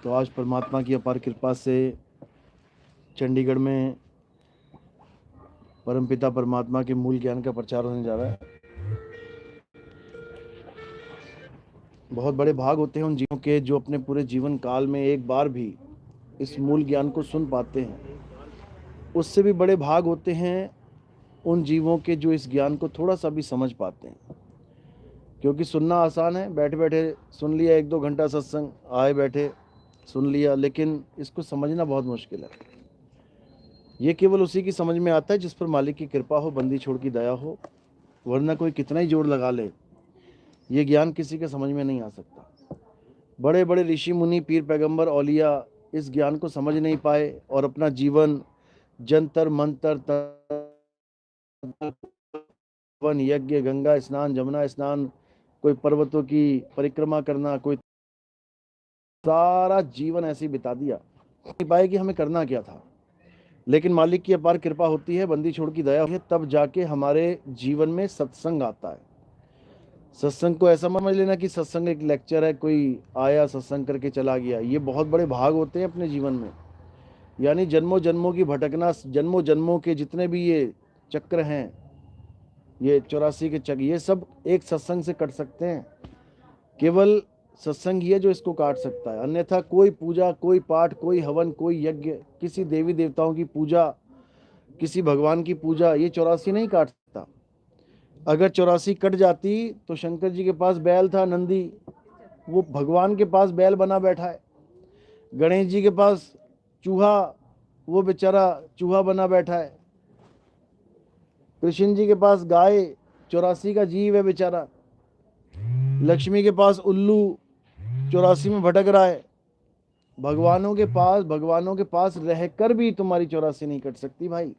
तो आज परमात्मा की अपार कृपा से चंडीगढ़ में परमपिता परमात्मा के मूल ज्ञान का प्रचार होने जा रहा है। बहुत बड़े भाग होते हैं उन जीवों के जो अपने पूरे जीवन काल में एक बार भी इस मूल ज्ञान को सुन पाते हैं। उससे भी बड़े भाग होते हैं उन जीवों के जो इस ज्ञान को थोड़ा सा भी समझ पाते हैं। क्योंकि सुनना आसान है, बैठे बैठे सुन लिया, 1-2 घंटा सत्संग, आए बैठे सुन लिया, लेकिन इसको समझना बहुत मुश्किल है। ये केवल उसी की समझ में आता है जिस पर मालिक की कृपा हो, बंदी छोड़ की दया हो, वरना कोई कितना ही जोर लगा ले, ये ज्ञान किसी के समझ में नहीं आ सकता। बड़े बड़े ऋषि मुनि, पीर पैगंबर, औलिया इस ज्ञान को समझ नहीं पाए और अपना जीवन जंतर मंतर, वन, यज्ञ, गंगा स्नान, जमुना स्नान, कोई पर्वतों की परिक्रमा करना, कोई सारा जीवन ऐसे ही बिता दिया, नहीं पाए कि हमें करना क्या था। लेकिन मालिक की अपार कृपा होती है, बंदी छोड़ की दया होती है, तब जाके हमारे जीवन में सत्संग आता है। सत्संग को ऐसा समझ लेना कि सत्संग एक लेक्चर है, कोई आया सत्संग करके चला गया। ये बहुत बड़े भाग होते हैं अपने जीवन में, यानी जन्मों जन्मों की भटकना, जन्मों जन्मों के जितने भी ये चक्र हैं, ये 84 के चक्र, ये सब एक सत्संग से कट सकते हैं। केवल सत्संग ही है जो इसको काट सकता है, अन्यथा कोई पूजा, कोई पाठ, कोई हवन, कोई यज्ञ, किसी देवी देवताओं की पूजा, किसी भगवान की पूजा, ये 84 नहीं काट सकता। अगर 84 कट जाती तो शंकर जी के पास बैल था, नंदी, वो भगवान के पास बैल बना बैठा है। गणेश जी के पास चूहा, वो बेचारा चूहा बना बैठा है। कृष्ण जी के पास गाय, 84 का जीव है बेचारा। लक्ष्मी के पास उल्लू, 84 में भटक रहा है। भगवानों के पास रहकर भी तुम्हारी 84 नहीं कट सकती भाई,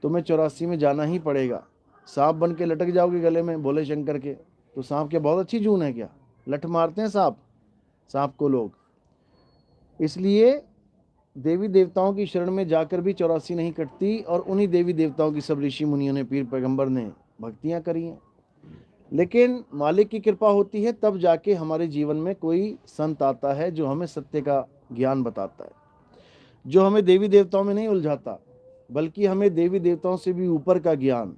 तुम्हें 84 में जाना ही पड़ेगा। सांप बन के लटक जाओगे गले में भोले शंकर के, तो सांप क्या बहुत अच्छी जून है क्या? लठ मारते हैं सांप को लोग। इसलिए देवी देवताओं की शरण में जाकर भी 84 नहीं कटती, और उन्हीं देवी देवताओं की सब ऋषि मुनियों ने, पीर पैगंबर ने भक्तियां करी हैं। लेकिन मालिक की कृपा होती है तब जाके हमारे जीवन में कोई संत आता है जो हमें सत्य का ज्ञान बताता है, जो हमें देवी देवताओं में नहीं उलझाता, बल्कि हमें देवी देवताओं से भी ऊपर का ज्ञान,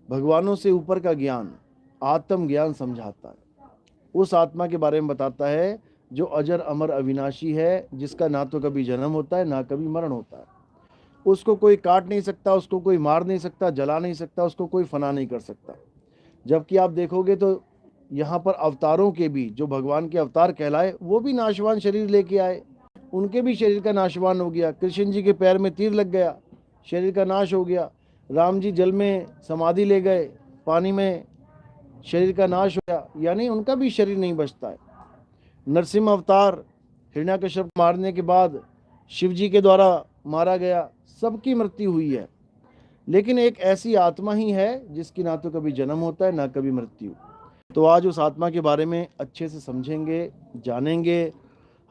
भगवानों से ऊपर का ज्ञान, आत्म ज्ञान समझाता है। उस आत्मा के बारे में बताता है जो अजर अमर अविनाशी है, जिसका ना तो कभी जन्म होता है ना कभी मरण होता है। उसको कोई काट नहीं सकता, उसको कोई मार नहीं सकता, जला नहीं सकता, उसको कोई फना नहीं कर सकता। जबकि आप देखोगे तो यहाँ पर अवतारों के भी, जो भगवान के अवतार कहलाए, वो भी नाशवान शरीर लेके आए, उनके भी शरीर का नाशवान हो गया। कृष्ण जी के पैर में तीर लग गया, शरीर का नाश हो गया। राम जी जल में समाधि ले गए, पानी में, शरीर का नाश हो गया, यानी उनका भी शरीर नहीं बचता है। नरसिंह अवतार, हिरण्यकश्यप मारने के बाद शिव जी के द्वारा मारा गया, सबकी मृत्यु हुई है। लेकिन एक ऐसी आत्मा ही है जिसकी ना तो कभी जन्म होता है ना कभी मृत्यु। तो आज उस आत्मा के बारे में अच्छे से समझेंगे, जानेंगे,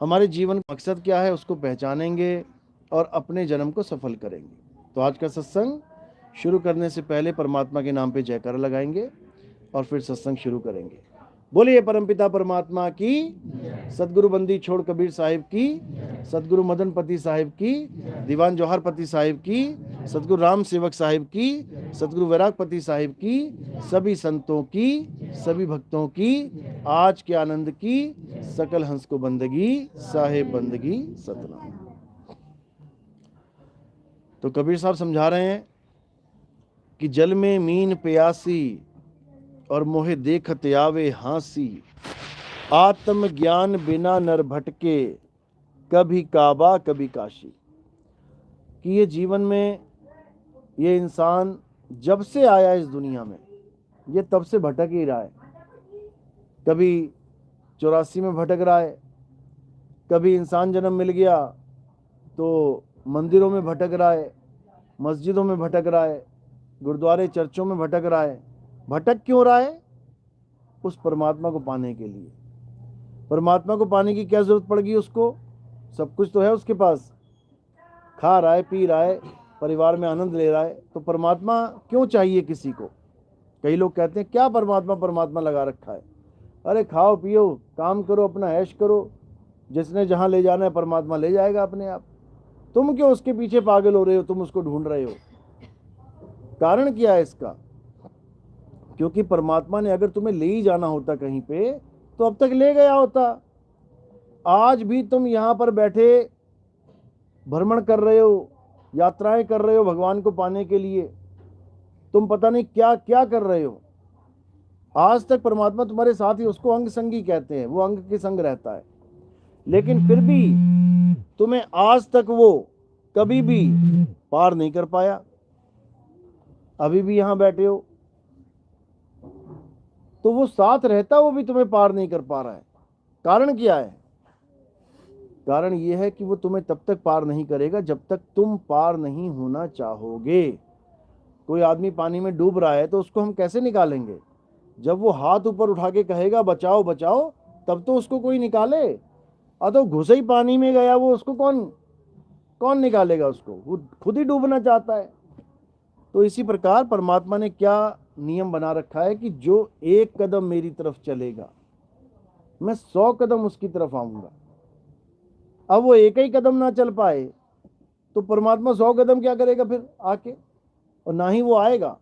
हमारे जीवन का मकसद क्या है उसको पहचानेंगे और अपने जन्म को सफल करेंगे। तो आज का सत्संग शुरू करने से पहले परमात्मा के नाम पे जयकारा लगाएंगे और फिर सत्संग शुरू करेंगे। बोलिए परमपिता परमात्मा की, सदगुरु बंदी छोड़ कबीर साहिब की, सदगुरु मदन पति साहिब की, दीवान जौहर पति साहिब की, सदगुरु राम सेवक साहिब की, सदगुरु वैरागपति साहिब की, सभी संतों की, सभी भक्तों की, आज के आनंद की, सकल हंस को बंदगी, साहेब बंदगी सतनाम। तो कबीर साहब समझा रहे हैं कि जल में मीन प्यासी और मोहे देखत आवे हांसी, आत्म ज्ञान बिना नर भटके, कभी काबा कभी काशी। कि ये जीवन में ये इंसान जब से आया इस दुनिया में, ये तब से भटक ही रहा है। कभी 84 में भटक रहा है, कभी इंसान जन्म मिल गया तो मंदिरों में भटक रहा है, मस्जिदों में भटक रहा है, गुरुद्वारे चर्चों में भटक रहा है। भटक क्यों रहा है? उस परमात्मा को पाने के लिए। परमात्मा को पाने की क्या जरूरत पड़ गई उसको? सब कुछ तो है उसके पास, खा रहा है, पी रहा है, परिवार में आनंद ले रहा है, तो परमात्मा क्यों चाहिए किसी को? कई लोग कहते हैं क्या परमात्मा परमात्मा लगा रखा है। अरे खाओ पियो, काम करो, अपना ऐश करो, जिसने जहां ले जाना है परमात्मा ले जाएगा अपने आप। तुम क्यों उसके पीछे पागल हो रहे हो, तुम उसको ढूंढ रहे हो? कारण क्या है इसका? क्योंकि परमात्मा ने अगर तुम्हें ले ही जाना होता कहीं पे तो अब तक ले गया होता। आज भी तुम यहां पर बैठे भ्रमण कर रहे हो, यात्राएं कर रहे हो भगवान को पाने के लिए, तुम पता नहीं क्या क्या कर रहे हो। आज तक परमात्मा तुम्हारे साथ ही, उसको अंग संगी कहते हैं, वो अंग के संग रहता है, लेकिन फिर भी तुम्हें आज तक वो कभी भी पार नहीं कर पाया। अभी भी यहां बैठे हो तो वो साथ रहता, वो भी तुम्हें पार नहीं कर पा रहा है। कारण क्या है? कारण ये है कि वो तुम्हें तब तक पार नहीं करेगा जब तक तुम पार नहीं होना चाहोगे। कोई आदमी पानी में डूब रहा है तो उसको हम कैसे निकालेंगे? जब वो हाथ ऊपर उठा के कहेगा बचाओ बचाओ, तब तो उसको कोई निकाले। तो घुसे ही पानी में गया वो, उसको कौन कौन निकालेगा? उसको वो खुद ही डूबना चाहता है। तो इसी प्रकार परमात्मा ने क्या नियम बना रखा है कि जो एक कदम मेरी तरफ चलेगा मैं 100 कदम उसकी तरफ आऊंगा। अब वो एक ही कदम ना चल पाए तो परमात्मा 100 कदम क्या करेगा फिर आके? और ना ही वो आएगा।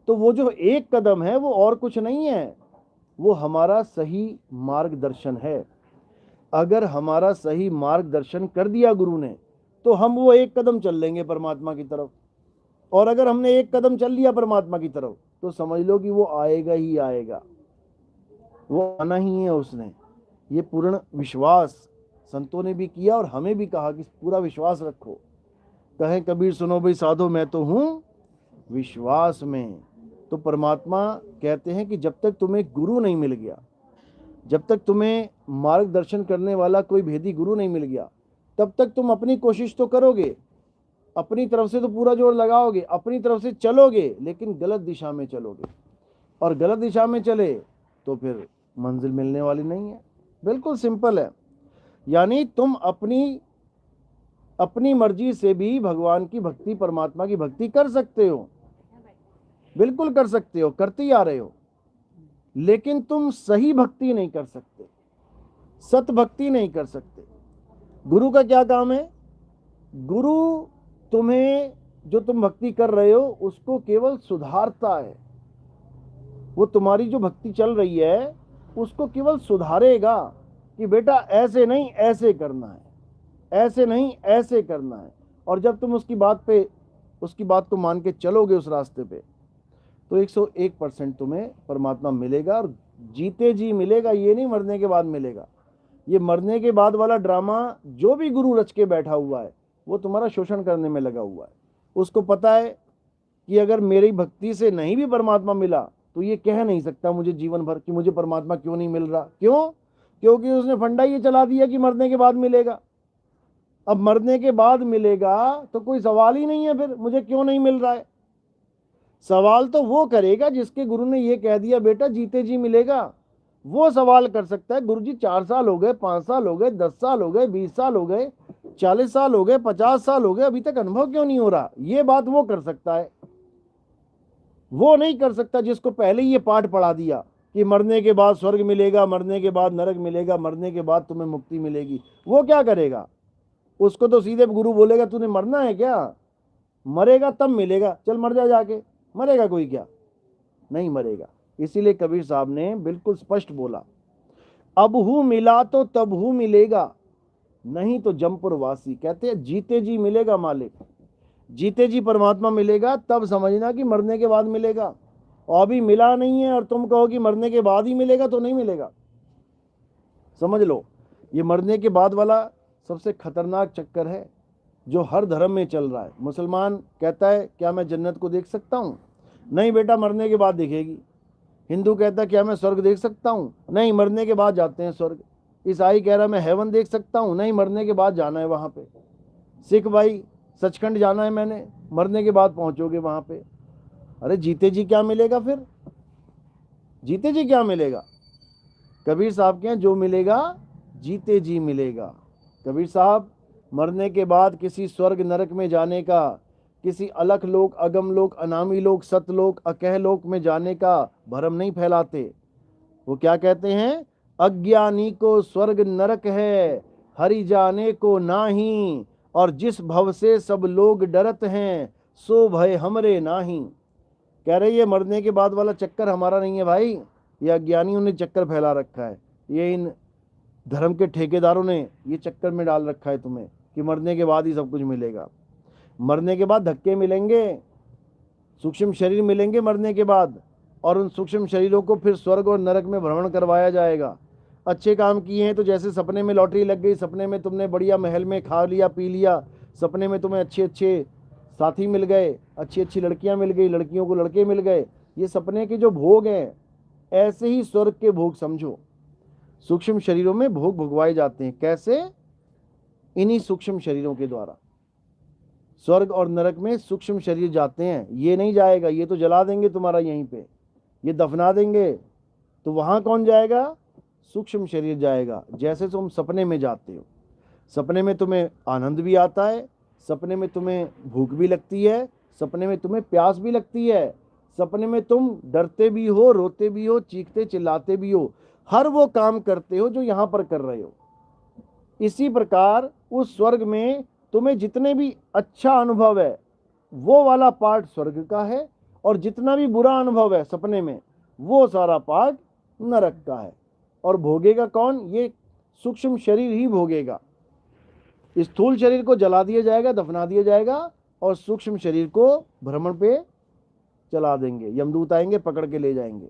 तो वो जो एक कदम है वो और कुछ नहीं है, वो हमारा सही मार्गदर्शन है। अगर हमारा सही मार्गदर्शन कर दिया गुरु ने तो हम वो एक कदम चल लेंगे परमात्मा की तरफ। और अगर हमने एक कदम चल लिया परमात्मा की तरफ तो समझ लो कि वो आएगा ही आएगा, वो आना ही है उसने। ये पूर्ण विश्वास संतों ने भी किया और हमें भी कहा कि पूरा विश्वास रखो। कहें कबीर सुनो भाई साधो मैं तो हूं विश्वास में। तो परमात्मा कहते हैं कि जब तक तुम्हें गुरु नहीं मिल गया, जब तक तुम्हें मार्गदर्शन करने वाला कोई भेदी गुरु नहीं मिल गया, तब तक तुम अपनी कोशिश तो करोगे, अपनी तरफ से तो पूरा जोर लगाओगे, अपनी तरफ से चलोगे, लेकिन गलत दिशा में चलोगे। और गलत दिशा में चले तो फिर मंजिल मिलने वाली नहीं है। बिल्कुल सिंपल है। यानी तुम अपनी मर्जी से भी भगवान की भक्ति, परमात्मा की भक्ति कर सकते हो, बिल्कुल कर सकते हो, करते ही आ रहे हो, लेकिन तुम सही भक्ति नहीं कर सकते, सत भक्ति नहीं कर सकते। गुरु का क्या काम है? गुरु तुम्हें जो तुम भक्ति कर रहे हो उसको केवल सुधारता है। वो तुम्हारी जो भक्ति चल रही है उसको केवल सुधारेगा कि बेटा ऐसे नहीं ऐसे करना है, ऐसे नहीं ऐसे करना है। और जब तुम उसकी बात को मान के चलोगे उस रास्ते पे तो 101% तुम्हें परमात्मा मिलेगा, और जीते जी मिलेगा। ये नहीं मरने के बाद मिलेगा। ये मरने के बाद वाला ड्रामा जो भी गुरु रच के बैठा हुआ है वो तुम्हारा शोषण करने में लगा हुआ है। उसको पता है कि अगर मेरी भक्ति से नहीं भी परमात्मा मिला तो ये कह नहीं सकता मुझे जीवन भर कि मुझे परमात्मा क्यों नहीं मिल रहा। क्यों? क्योंकि उसने फंडा ये चला दिया कि मरने के बाद मिलेगा। अब मरने के बाद मिलेगा तो कोई सवाल ही नहीं है फिर मुझे क्यों नहीं मिल रहा है। सवाल तो वो करेगा जिसके गुरु ने ये कह दिया बेटा जीते जी मिलेगा। वो सवाल कर सकता है गुरुजी 4 साल हो गए, 5 साल हो गए, 10 साल हो गए, 20 साल हो गए, 40 साल हो गए, 50 साल हो गए, अभी तक अनुभव क्यों नहीं हो रहा। ये बात वो कर सकता है। वो नहीं कर सकता जिसको पहले ही ये पाठ पढ़ा दिया कि मरने के बाद स्वर्ग मिलेगा, मरने के बाद नरक मिलेगा, मरने के बाद तुम्हें मुक्ति मिलेगी। वो क्या करेगा? उसको तो सीधे गुरु बोलेगा तूने मरना है क्या? मरेगा तब मिलेगा, चल मर जा जाके। मरेगा कोई क्या? नहीं मरेगा। इसीलिए कबीर साहब ने बिल्कुल स्पष्ट बोला, अब हूं मिला तो तब हूं मिलेगा, नहीं तो जमपुर वासी। कहते हैं जीते जी मिलेगा मालिक, जीते जी परमात्मा मिलेगा, तब समझना कि मरने के बाद मिलेगा। और अभी मिला नहीं है और तुम कहो कि मरने के बाद ही मिलेगा तो नहीं मिलेगा। समझ लो, ये मरने के बाद वाला सबसे खतरनाक चक्कर है जो हर धर्म में चल रहा है। मुसलमान कहता है क्या मैं जन्नत को देख सकता हूँ? नहीं बेटा, मरने के बाद दिखेगी। हिंदू कहता है क्या मैं स्वर्ग देख सकता हूँ? नहीं, मरने के बाद जाते हैं स्वर्ग। ईसाई कह रहा मैं हेवन देख सकता हूँ? नहीं, मरने के बाद जाना है वहाँ पे। सिख भाई सचखंड जाना है मैंने, मरने के बाद पहुँचोगे वहाँ पे। अरे जीते जी क्या मिलेगा फिर? जीते जी क्या मिलेगा? कबीर साहब के जो मिलेगा जीते जी मिलेगा। कबीर साहब मरने के बाद किसी स्वर्ग नरक में जाने का, किसी अलख लोक, अगम लोक, अनामी लोक, सतलोक, अकह लोक में जाने का भरम नहीं फैलाते। वो क्या कहते हैं? अज्ञानी को स्वर्ग नरक है, हरि जाने को नाही, और जिस भव से सब लोग डरत हैं, सो भय हमरे नाही। कह रहे ये मरने के बाद वाला चक्कर हमारा नहीं है भाई, ये अज्ञानियों ने चक्कर फैला रखा है, ये इन धर्म के ठेकेदारों ने ये चक्कर में डाल रखा है तुम्हें कि मरने के बाद ही सब कुछ मिलेगा। मरने के बाद धक्के मिलेंगे, सूक्ष्म शरीर मिलेंगे मरने के बाद, और उन सूक्ष्म शरीरों को फिर स्वर्ग और नरक में भ्रमण करवाया जाएगा। अच्छे काम किए हैं तो जैसे सपने में लॉटरी लग गई, सपने में तुमने बढ़िया महल में खा लिया पी लिया, सपने में तुम्हें अच्छे अच्छे साथी मिल गए, अच्छी अच्छी लड़कियां मिल गई, लड़कियों को लड़के मिल गए, ये सपने के जो भोग हैं, ऐसे ही स्वर्ग के भोग समझो। सूक्ष्म शरीरों में भोग भुगवाए जाते हैं। कैसे? इन्हीं सूक्ष्म शरीरों के द्वारा। स्वर्ग और नरक में सूक्ष्म शरीर जाते हैं, ये नहीं जाएगा, ये तो जला देंगे तुम्हारा यहीं पे, ये दफना देंगे। तो वहां कौन जाएगा? सूक्ष्म शरीर जाएगा। जैसे तुम सपने में जाते हो, सपने में तुम्हें आनंद भी आता है, सपने में तुम्हें भूख भी लगती है, सपने में तुम्हें प्यास भी लगती है, सपने में तुम डरते भी हो, रोते भी हो, चीखते चिल्लाते भी हो, हर वो काम करते हो जो यहाँ पर कर रहे हो। इसी प्रकार उस स्वर्ग में तुम्हें जितने भी अच्छा अनुभव है वो वाला पार्ट स्वर्ग का है, और जितना भी बुरा अनुभव है सपने में वो सारा पार्ट नरक का है। और भोगेगा कौन? ये सूक्ष्म शरीर ही भोगेगा। स्थूल शरीर को जला दिया जाएगा, दफना दिया जाएगा, और सूक्ष्म शरीर को भ्रमण पे चला देंगे, यमदूत आएंगे पकड़ के ले जाएंगे।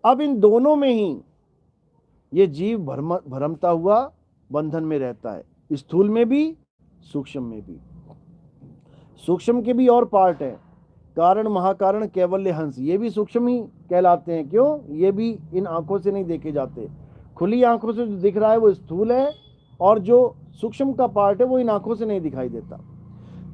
अब इन दोनों में ही ये जीव भ्रमता हुआ बंधन में रहता है, स्थूल में भी सूक्ष्म में भी। सूक्ष्म के भी और पार्ट है, कारण महाकारण कैवल्य हंस, ये भी सूक्ष्म ही कहलाते हैं। क्यों? ये भी इन आंखों से नहीं देखे जाते। खुली आंखों से जो दिख रहा है वो स्थूल है, और जो सूक्ष्म का पार्ट है वो इन आंखों से नहीं दिखाई देता।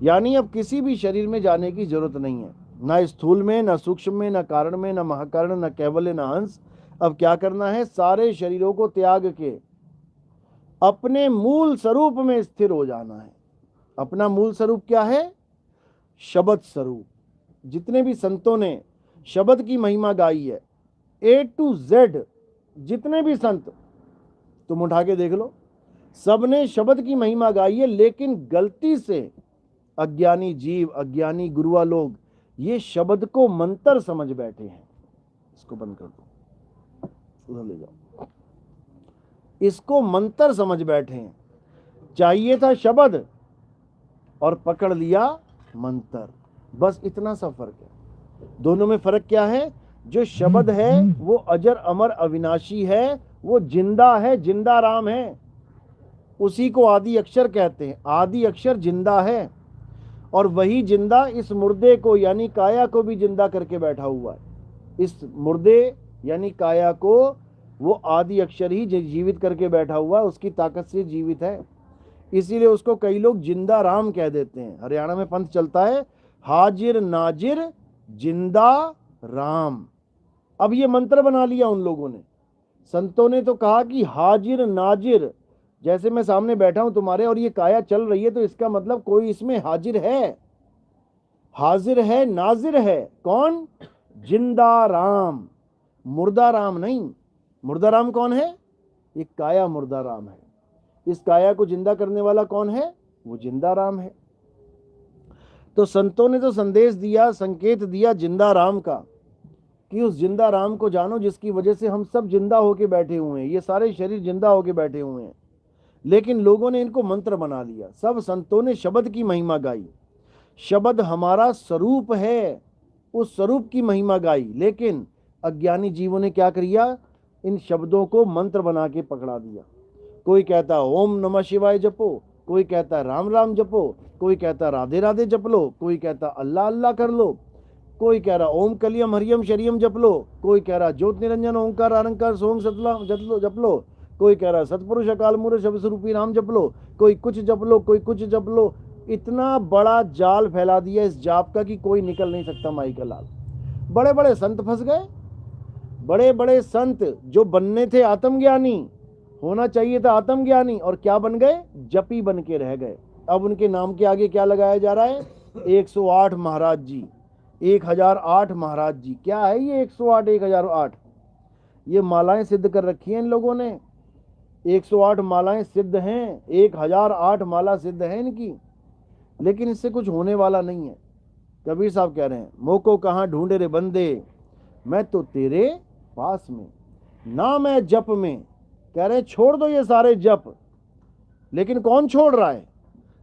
यानी अब किसी भी शरीर में जाने की जरूरत नहीं है, ना स्थूल में, ना सूक्ष्म में, ना कारण में, ना महाकारण, ना कैवल्य, ना हंस। अब क्या करना है? सारे शरीरों को त्याग के अपने मूल स्वरूप में स्थिर हो जाना है। अपना मूल स्वरूप क्या है? शब्द स्वरूप। जितने भी संतों ने शब्द की महिमा गाई है, A to Z जितने भी संत तुम उठा के देख लो, सबने शब्द की महिमा गाई है। लेकिन गलती से अज्ञानी जीव, अज्ञानी गुरुआ लोग ये शब्द को मंत्र समझ बैठे हैं। इसको बंद कर दो, उधर ले जाओ। इसको मंत्र समझ बैठे हैं। चाहिए था शब्द और पकड़ लिया मंत्र, बस इतना सा फर्क है। दोनों में फर्क क्या है? जो शब्द है वो अजर अमर अविनाशी है, वो जिंदा है, जिंदा राम है, उसी को आदि अक्षर कहते हैं। आदि अक्षर जिंदा है, और वही जिंदा इस मुर्दे को यानी काया को भी जिंदा करके बैठा हुआ है। इस मुर्दे यानी काया को वो आदि अक्षर ही जीवित करके बैठा हुआ है, उसकी ताकत से जीवित है। इसीलिए उसको कई लोग जिंदा राम कह देते हैं। हरियाणा में पंथ चलता है, हाजिर नाजिर जिंदा राम। अब ये मंत्र बना लिया उन लोगों ने। संतों ने तो कहा कि हाजिर नाजिर, जैसे मैं सामने बैठा हूं तुम्हारे और ये काया चल रही है, तो इसका मतलब कोई इसमें हाजिर है, हाजिर है, नाजिर है। कौन? जिंदा राम, मुर्दा राम नहीं। मुर्दा राम कौन है? ये काया मुर्दा राम है। इस काया को जिंदा करने वाला कौन है? वो जिंदा राम है। तो संतों ने तो संदेश दिया, संकेत दिया जिंदा राम का, कि उस जिंदा राम को जानो जिसकी वजह से हम सब जिंदा होके बैठे हुए हैं, ये सारे शरीर जिंदा होके बैठे हुए हैं। लेकिन लोगों ने इनको मंत्र बना लिया। सब संतों ने शब्द की महिमा गाई, शब्द हमारा स्वरूप है, उस स्वरूप की महिमा गाई। लेकिन अज्ञानी जीवों ने क्या किया? इन शब्दों को मंत्र बना के पकड़ा दिया। कोई कहता ओम नमः शिवाय जपो, कोई कहता राम राम जपो, कोई कहता राधे राधे जप लो, कोई कहता अल्लाह अल्लाह कर लो, कोई कह रहा ओम कलियम हरियम शरियम जप लो, कोई कह रहा ज्योत निरंजन ओंकार अरंकार सोम सतलाम जप लो, कोई कह रहा सतपुरुष अकाल मूर्त शब्द स्वरूपी राम जप लो, कोई कुछ जप लो, कोई कुछ जप लो। इतना बड़ा जाल फैला दिया इस जाप का कि कोई निकल नहीं सकता माई का लाल। बड़े बड़े संत फंस गए। बड़े बड़े संत जो बनने थे आत्मज्ञानी, होना चाहिए था आत्मज्ञानी, और क्या बन गए? जपी बन के रह गए। अब उनके नाम के आगे क्या लगाया जा रहा है? 108 महाराज जी, 1008 महाराज जी। क्या है ये 108 1008? ये मालाएं सिद्ध कर रखी हैं इन लोगों ने, 108 मालाएं सिद्ध हैं, 1008 माला सिद्ध है इनकी, लेकिन इससे कुछ होने वाला नहीं है। कबीर साहब कह रहे हैं, मोको कहाँ ढूंढे रे बंदे, मैं तो तेरे पास में, ना मैं जप में। कह रहे हैं छोड़ दो ये सारे जप, लेकिन कौन छोड़ रहा है?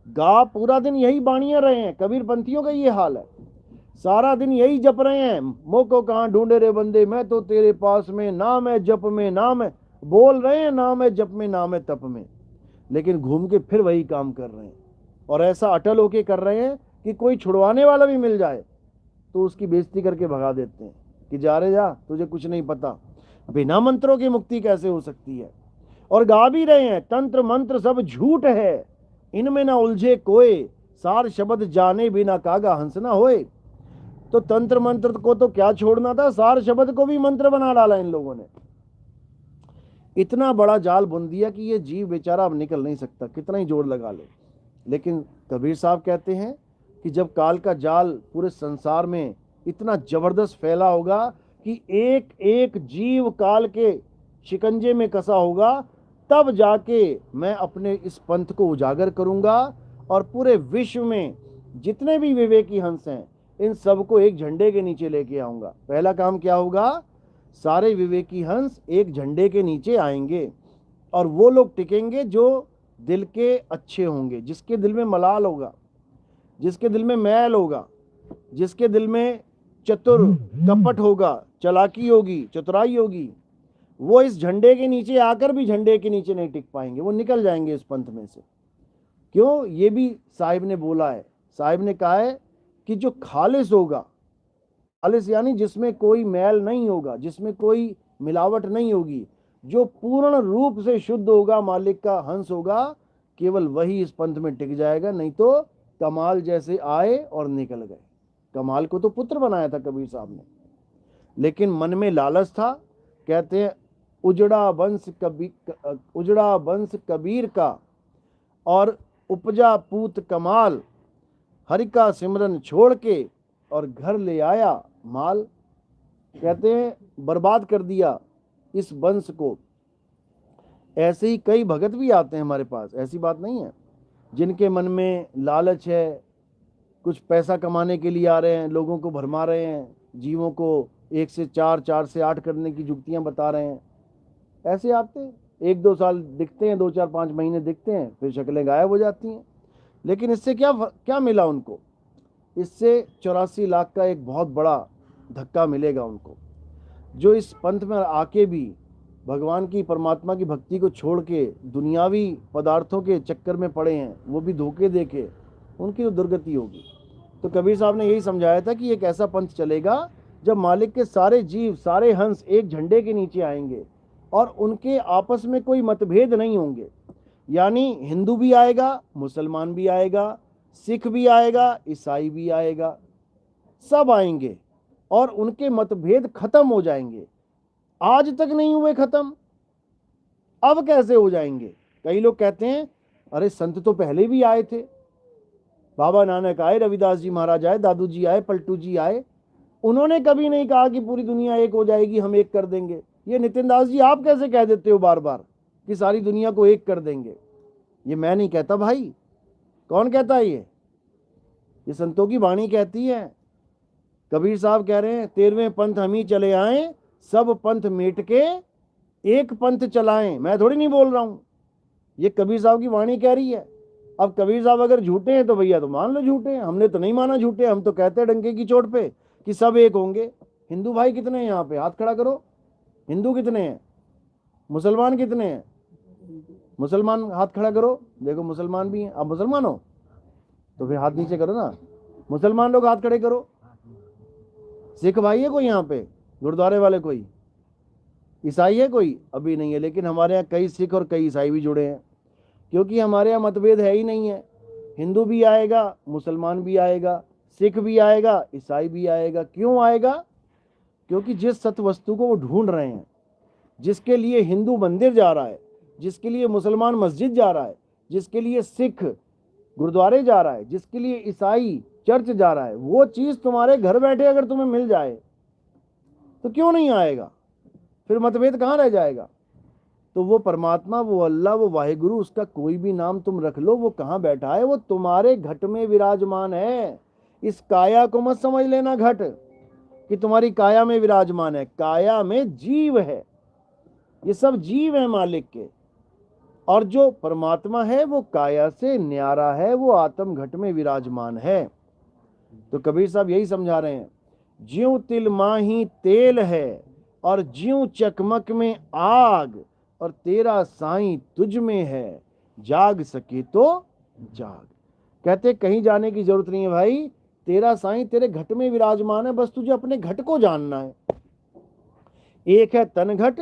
गा पूरा दिन यही बाणियां रहे हैं, कबीर पंथियों का ये हाल है, सारा दिन यही जप रहे हैं, मोको कहाँ ढूंढे रे बंदे, मैं तो तेरे पास में, ना मैं जप में, ना मैं बोल रहे हैं, ना मैं जप में, ना मैं तप में, लेकिन घूम के फिर वही काम कर रहे हैं। और ऐसा अटल होके कर रहे हैं कि कोई छुड़वाने वाला भी मिल जाए तो उसकी बेइज्जती करके भगा देते हैं कि जा रे जा, तुझे कुछ नहीं पता, बिना मंत्रों की मुक्ति कैसे हो सकती है। और गा भी रहे हैं, तंत्र मंत्र सब झूठ है, इनमें ना उलझे कोई, सार शब्द जाने बिना कागा हंस ना होए। तो तंत्र मंत्र को तो क्या छोड़ना था, सार शब्द को भी मंत्र बना डाला इन लोगों ने। इतना बड़ा जाल बुन दिया कि ये जीव बेचारा अब निकल नहीं सकता, कितना ही जोर लगा ले। लेकिन कबीर साहब कहते हैं कि जब काल का जाल पूरे संसार में इतना जबरदस्त फैला होगा कि एक एक जीव काल के शिकंजे में कसा होगा, तब जाके मैं अपने इस पंथ को उजागर करूंगा और पूरे विश्व में जितने भी विवेकी हंस हैं इन सबको एक झंडे के नीचे लेके आऊंगा। पहला काम क्या होगा? सारे विवेकी हंस एक झंडे के नीचे आएंगे और वो लोग टिकेंगे जो दिल के अच्छे होंगे, जिसके दिल में मलाल होगा, जिसके दिल में मैल होगा, जिसके दिल में चतुर कपट होगा, चालाकी होगी, चतुराई होगी, वो इस झंडे के नीचे आकर भी झंडे के नीचे नहीं टिक पाएंगे, वो निकल जाएंगे इस पंथ में से। क्यों? ये भी साहिब ने बोला है, साहिब ने कहा है कि जो खालिस होगा, खालिस यानी जिसमें कोई मैल नहीं होगा, जिसमें कोई मिलावट नहीं होगी, जो पूर्ण रूप से शुद्ध होगा, मालिक का हंस होगा, केवल वही इस पंथ में टिक जाएगा। नहीं तो कमाल जैसे आए और निकल गए। कमाल को तो पुत्र बनाया था कबीर साहब ने, लेकिन मन में लालच था। कहते हैं उजड़ा वंश कबीर का और उपजा पूत कमाल, हरि का सिमरन छोड़ के और घर ले आया माल। कहते हैं बर्बाद कर दिया इस वंश को। ऐसे ही कई भगत भी आते हैं हमारे पास, ऐसी बात नहीं है, जिनके मन में लालच है, कुछ पैसा कमाने के लिए आ रहे हैं, लोगों को भरमा रहे हैं, जीवों को 1 से 4, 4 से 8 करने की युक्तियां बता रहे हैं। ऐसे आते हैं, 1-2 साल दिखते हैं, 2-4-5 महीने दिखते हैं, फिर शक्लें गायब हो जाती हैं। लेकिन इससे क्या मिला उनको? इससे 84 लाख का एक बहुत बड़ा धक्का मिलेगा उनको, जो इस पंथ में आके भी भगवान की, परमात्मा की भक्ति को छोड़ के दुनियावी पदार्थों के चक्कर में पड़े हैं, वो भी धोखे देके, उनकी तो दुर्गति होगी। तो कबीर साहब ने यही समझाया था कि एक ऐसा पंथ चलेगा जब मालिक के सारे जीव, सारे हंस एक झंडे के नीचे आएंगे और उनके आपस में कोई मतभेद नहीं होंगे। यानी हिंदू भी आएगा, मुसलमान भी आएगा, सिख भी आएगा, ईसाई भी आएगा, सब आएंगे और उनके मतभेद खत्म हो जाएंगे। आज तक नहीं हुए खत्म, अब कैसे हो जाएंगे? कई लोग कहते हैं अरे संत तो पहले भी आए थे, बाबा नानक आए, रविदास जी महाराज आए, दादू जी आए, पलटू जी आए, उन्होंने कभी नहीं कहा कि पूरी दुनिया एक हो जाएगी, हम एक कर देंगे। ये नितिन दास जी आप कैसे कह देते हो बार बार कि सारी दुनिया को एक कर देंगे? ये मैं नहीं कहता भाई, कौन कहता है? ये संतों की वाणी कहती है। कबीर साहब कह रहे हैं 13वें पंथ हम ही चले आए, सब पंथ मेट के एक पंथ चलाएं। मैं थोड़ी नहीं बोल रहा हूं, ये कबीर साहब की वाणी कह रही है। अब कबीर साहब अगर झूठे हैं तो भैया तो मान लो झूठे हैं, हमने तो नहीं माना झूठे, हम तो कहते हैं डंके की चोट पे कि सब एक होंगे। हिंदू भाई कितने हैं यहाँ पे? हाथ खड़ा करो। हिंदू कितने हैं? मुसलमान कितने हैं? मुसलमान हाथ खड़ा करो। देखो मुसलमान भी हैं। आप मुसलमान हो तो फिर हाथ नीचे करो ना। मुसलमान लोग हाथ खड़े करो। सिख भाई है कोई यहाँ पे? गुरुद्वारे वाले कोई? ईसाई है कोई? अभी नहीं है, लेकिन हमारे यहाँ कई सिख और कई ईसाई भी जुड़े हैं, क्योंकि हमारे यहाँ मतभेद है ही नहीं है। हिंदू भी आएगा, मुसलमान भी आएगा, सिख भी आएगा, ईसाई भी आएगा। क्यों आएगा? क्योंकि जिस सत्य वस्तु को वो ढूंढ रहे हैं, जिसके लिए हिंदू मंदिर जा रहा है, जिसके लिए मुसलमान मस्जिद जा रहा है, जिसके लिए सिख गुरुद्वारे जा रहा है, जिसके लिए ईसाई चर्च जा रहा है, वो चीज तुम्हारे घर बैठे अगर तुम्हें मिल जाए तो क्यों नहीं आएगा? फिर मतभेद कहाँ रह जाएगा। तो वो परमात्मा, वो अल्लाह, वो वाहिगुरु, उसका कोई भी नाम तुम रख लो, वो कहाँ बैठा है, वो तुम्हारे घट में विराजमान है। इस काया को मत समझ लेना घट कि तुम्हारी काया में विराजमान है, काया में जीव है, ये सब जीव है मालिक के। और जो परमात्मा है वो काया से न्यारा है, वो आत्म घट में विराजमान है। तो कबीर साहब यही समझा रहे हैं, ज्यों तिल माही तेल है और ज्यों चकमक में आग, और तेरा साईं तुझ में है, जाग सके तो जाग। कहते कहीं जाने की जरूरत नहीं है भाई, तेरा साईं तेरे घट में विराजमान है, बस तुझे अपने घट को जानना है। एक है तन घट,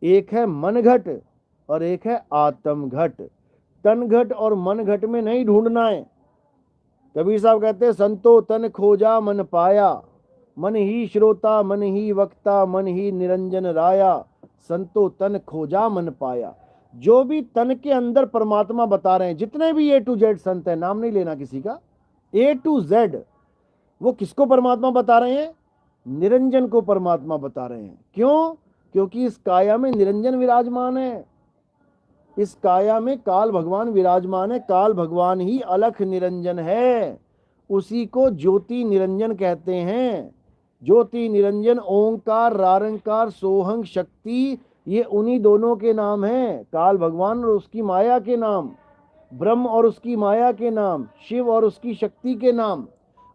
एक है मन घट, और एक है आत्म घट। तन घट और मन घट में नहीं ढूंढना है। कबीर साहब कहते हैं, संतो तन खोजा मन पाया, मन ही श्रोता मन ही वक्ता मन ही निरंजन राया, संतो तन खोजा मन पाया। जो भी तन के अंदर परमात्मा बता रहे हैं, जितने भी A to Z संत है, नाम नहीं लेना किसी का, A to Z, वो किसको परमात्मा बता रहे हैं? निरंजन को परमात्मा बता रहे हैं। क्यों? क्योंकि इस काया में निरंजन विराजमान है, इस काया में काल भगवान विराजमान है। काल भगवान ही अलख निरंजन है, उसी को ज्योति निरंजन कहते हैं। ज्योति निरंजन, ओंकार, रारंकार, सोहंग, शक्ति, ये उन्हीं दोनों के नाम हैं। काल भगवान और उसकी माया के नाम, ब्रह्म और उसकी माया के नाम, शिव और उसकी शक्ति के नाम।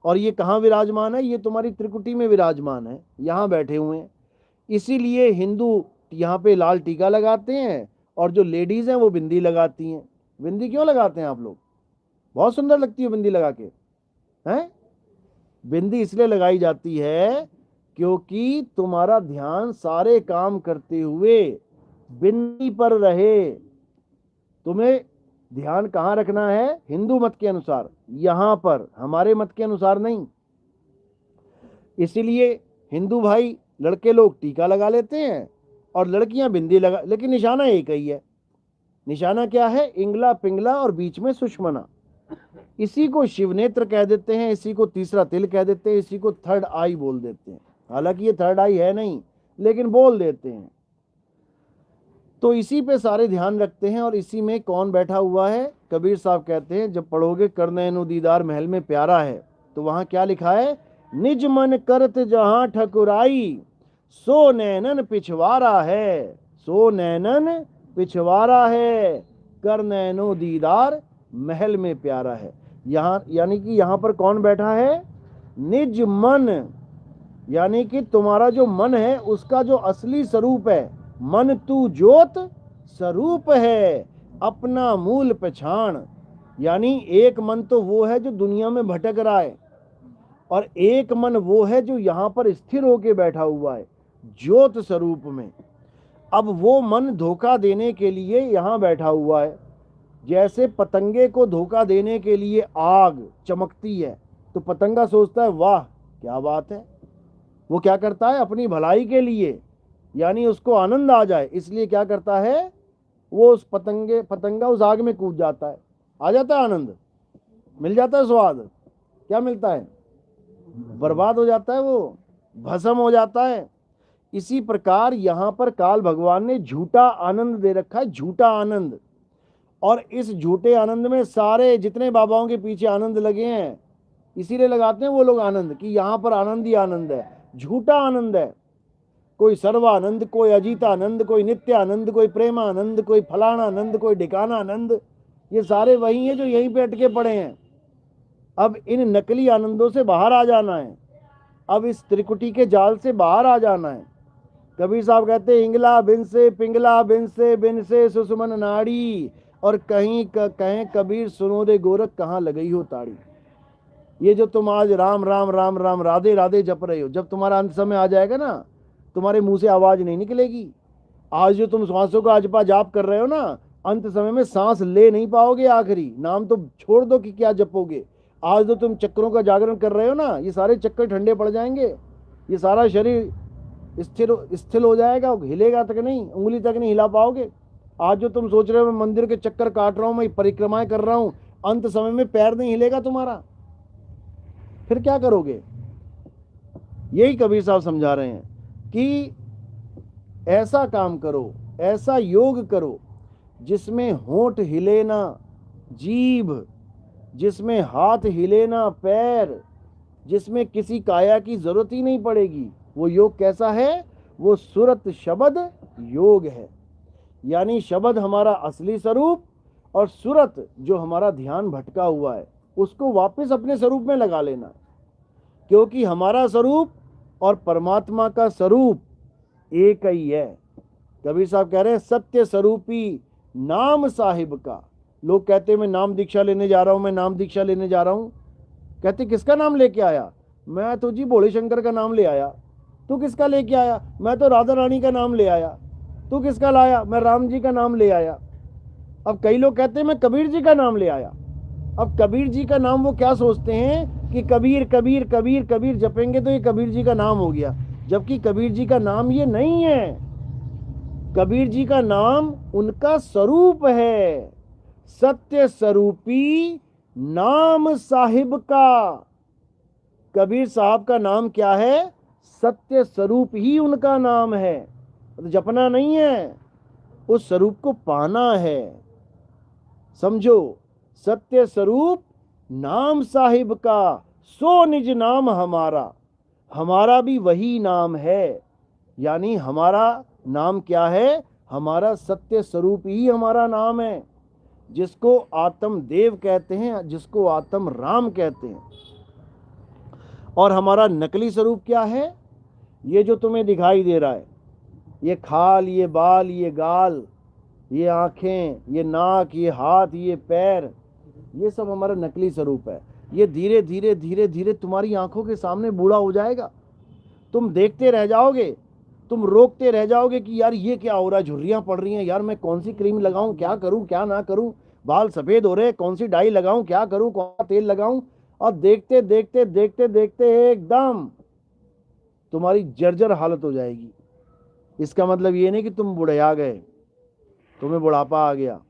और ये कहाँ विराजमान है? ये तुम्हारी त्रिकुटी में विराजमान है, यहाँ बैठे हुए हैं। इसीलिए हिंदू यहाँ पे लाल टीका लगाते हैं, और जो लेडीज हैं वो बिंदी लगाती हैं। बिंदी क्यों लगाते हैं आप लोग? बहुत सुंदर लगती है बिंदी लगा के, हैं? बिंदी इसलिए लगाई जाती है क्योंकि तुम्हारा ध्यान सारे काम करते हुए बिंदी पर रहे। तुम्हें ध्यान कहाँ रखना है? हिंदू मत के अनुसार यहाँ पर, हमारे मत के अनुसार नहीं। इसीलिए हिंदू भाई, लड़के लोग टीका लगा लेते हैं और लड़कियां बिंदी लगा, लेकिन निशाना एक ही है। निशाना क्या है? इंगला पिंगला और बीच में सुषमना। इसी को शिव नेत्र कह देते हैं, इसी को तीसरा तिल कह देते हैं, इसी को थर्ड आई बोल देते हैं। हालांकि ये थर्ड आई है नहीं, लेकिन बोल देते हैं। तो इसी पे सारे ध्यान रखते हैं। और इसी में कौन बैठा हुआ है? कबीर साहब कहते हैं, जब पढ़ोगे करनैनु दीदार महल में प्यारा है, तो वहां क्या लिखा है? निज मन करत जहां ठकुराई, सो नैनन पिछवारा है, सो नैनन पिछवारा है, करनैनो दीदार महल में प्यारा है। यहाँ यानी कि यहाँ पर कौन बैठा है? निज मन, यानी कि तुम्हारा जो मन है उसका जो असली स्वरूप है। मन तू ज्योत स्वरूप है, अपना मूल पहचान। यानी एक मन तो वो है जो दुनिया में भटक रहा है, और एक मन वो है जो यहाँ पर स्थिर होके बैठा हुआ है ज्योत स्वरूप में। अब वो मन धोखा देने के लिए यहाँ बैठा हुआ है। जैसे पतंगे को धोखा देने के लिए आग चमकती है, तो पतंगा सोचता है वाह क्या बात है। वो क्या करता है? अपनी भलाई के लिए, यानी उसको आनंद आ जाए, इसलिए क्या करता है? वो उस पतंगा उस आग में कूद जाता है। आ जाता है आनंद, मिल जाता है स्वाद। क्या मिलता है? बर्बाद हो जाता है, वो भस्म हो जाता है। इसी प्रकार यहाँ पर काल भगवान ने झूठा आनंद दे रखा है, झूठा आनंद। और इस झूठे आनंद में सारे जितने बाबाओं के पीछे आनंद लगे हैं, इसीलिए लगाते हैं वो लोग आनंद, कि यहाँ पर आनंद ही आनंद है। झूठा आनंद है। कोई सर्वानंद, कोई अजीतानंद, कोई नित्यानंद, कोई प्रेमानंद, कोई फलाना आनंद, कोई ढिकाना आनंद, ये सारे वही हैं जो यहीं पे अटके पड़े हैं। अब इन नकली आनंदों से बाहर आ जाना है, अब इस त्रिकुटी के जाल से बाहर आ जाना है। कबीर साहब कहते हैं, इंगला बिन से पिंगला बिन से सुषमन नाड़ी, और कहीं कहें कबीर सुनो दे गोरख कहाँ लगई हो ताड़ी। ये जो तुम आज राम राम राम राम राधे राधे जप रहे हो, जब तुम्हारा अंत समय आ जाएगा ना, तुम्हारे मुंह से आवाज नहीं निकलेगी। आज जो तुम श्वासों का अजपा जाप कर रहे हो ना, अंत समय में सांस ले नहीं पाओगे। आखिरी नाम तो छोड़ दो कि क्या जपोगे। आज जो तुम चक्रों का जागरण कर रहे हो ना, ये सारे चक्कर ठंडे पड़ जाएंगे, ये सारा शरीर स्थिर हो जाएगा, हिलेगा तक नहीं, उंगली तक नहीं हिला पाओगे। आज जो तुम सोच रहे हो मैं मंदिर के चक्कर काट रहा हूं, मैं परिक्रमाएं कर रहा हूं, अंत समय में पैर नहीं हिलेगा तुम्हारा, फिर क्या करोगे? यही कबीर साहब समझा रहे हैं कि ऐसा काम करो, ऐसा योग करो जिसमें होंठ हिले ना जीभ, जिसमें हाथ हिले ना पैर, जिसमें किसी काया की जरूरत ही नहीं पड़ेगी। वो योग कैसा है? वो सुरत शब्द योग है। यानी शब्द हमारा असली स्वरूप और सुरत जो हमारा ध्यान भटका हुआ है उसको वापस अपने स्वरूप में लगा लेना। क्योंकि हमारा स्वरूप और परमात्मा का स्वरूप एक ही है। कबीर साहब कह रहे हैं सत्य स्वरूपी नाम साहिब का। लोग कहते हैं मैं नाम दीक्षा लेने जा रहा हूं, मैं नाम दीक्षा लेने जा रहा हूं। कहते किसका नाम लेके आया? मैं तो जी भोले शंकर का नाम ले आया। तू किसका लेके आया? मैं तो राधा रानी का नाम ले आया। तू किसका लाया? मैं राम जी का नाम ले आया। अब कई लोग कहते हैं मैं कबीर जी का नाम ले आया। अब कबीर जी का नाम वो क्या सोचते हैं कि कबीर कबीर कबीर कबीर जपेंगे तो ये कबीर जी का नाम हो गया, जबकि कबीर जी का नाम ये नहीं है। कबीर जी का नाम उनका स्वरूप है, सत्य स्वरूपी नाम साहिब का। कबीर साहब का नाम क्या है? सत्य स्वरूप ही उनका नाम है। तो जपना नहीं है, उस स्वरूप को पाना है। समझो, सत्य स्वरूप नाम साहिब का, सो निज नाम हमारा। हमारा भी वही नाम है। यानी हमारा नाम क्या है? हमारा सत्य स्वरूप ही हमारा नाम है, जिसको आत्म देव कहते हैं, जिसको आत्म राम कहते हैं। और हमारा नकली स्वरूप क्या है? ये जो तुम्हें दिखाई दे रहा है, ये खाल, ये बाल, ये गाल, ये आंखें, ये नाक, ये हाथ, ये पैर, ये सब हमारा नकली स्वरूप है। ये धीरे धीरे धीरे धीरे तुम्हारी आंखों के सामने बूढ़ा हो जाएगा। तुम देखते रह जाओगे, तुम रोकते रह जाओगे कि यार ये क्या हो रहा है, झुर्रियां पड़ रही हैं, यार मैं कौन सी क्रीम लगाऊं, क्या करूं क्या ना करूं, बाल सफेद हो रहे, कौन सी डाई लगाऊं, क्या करूं, कौन सा तेल लगाऊं। और देखते देखते देखते देखते एकदम तुम्हारी जर्जर हालत हो जाएगी। इसका मतलब ये नहीं कि तुम बूढ़े आ गए, तुम्हें बुढ़ापा आ गया।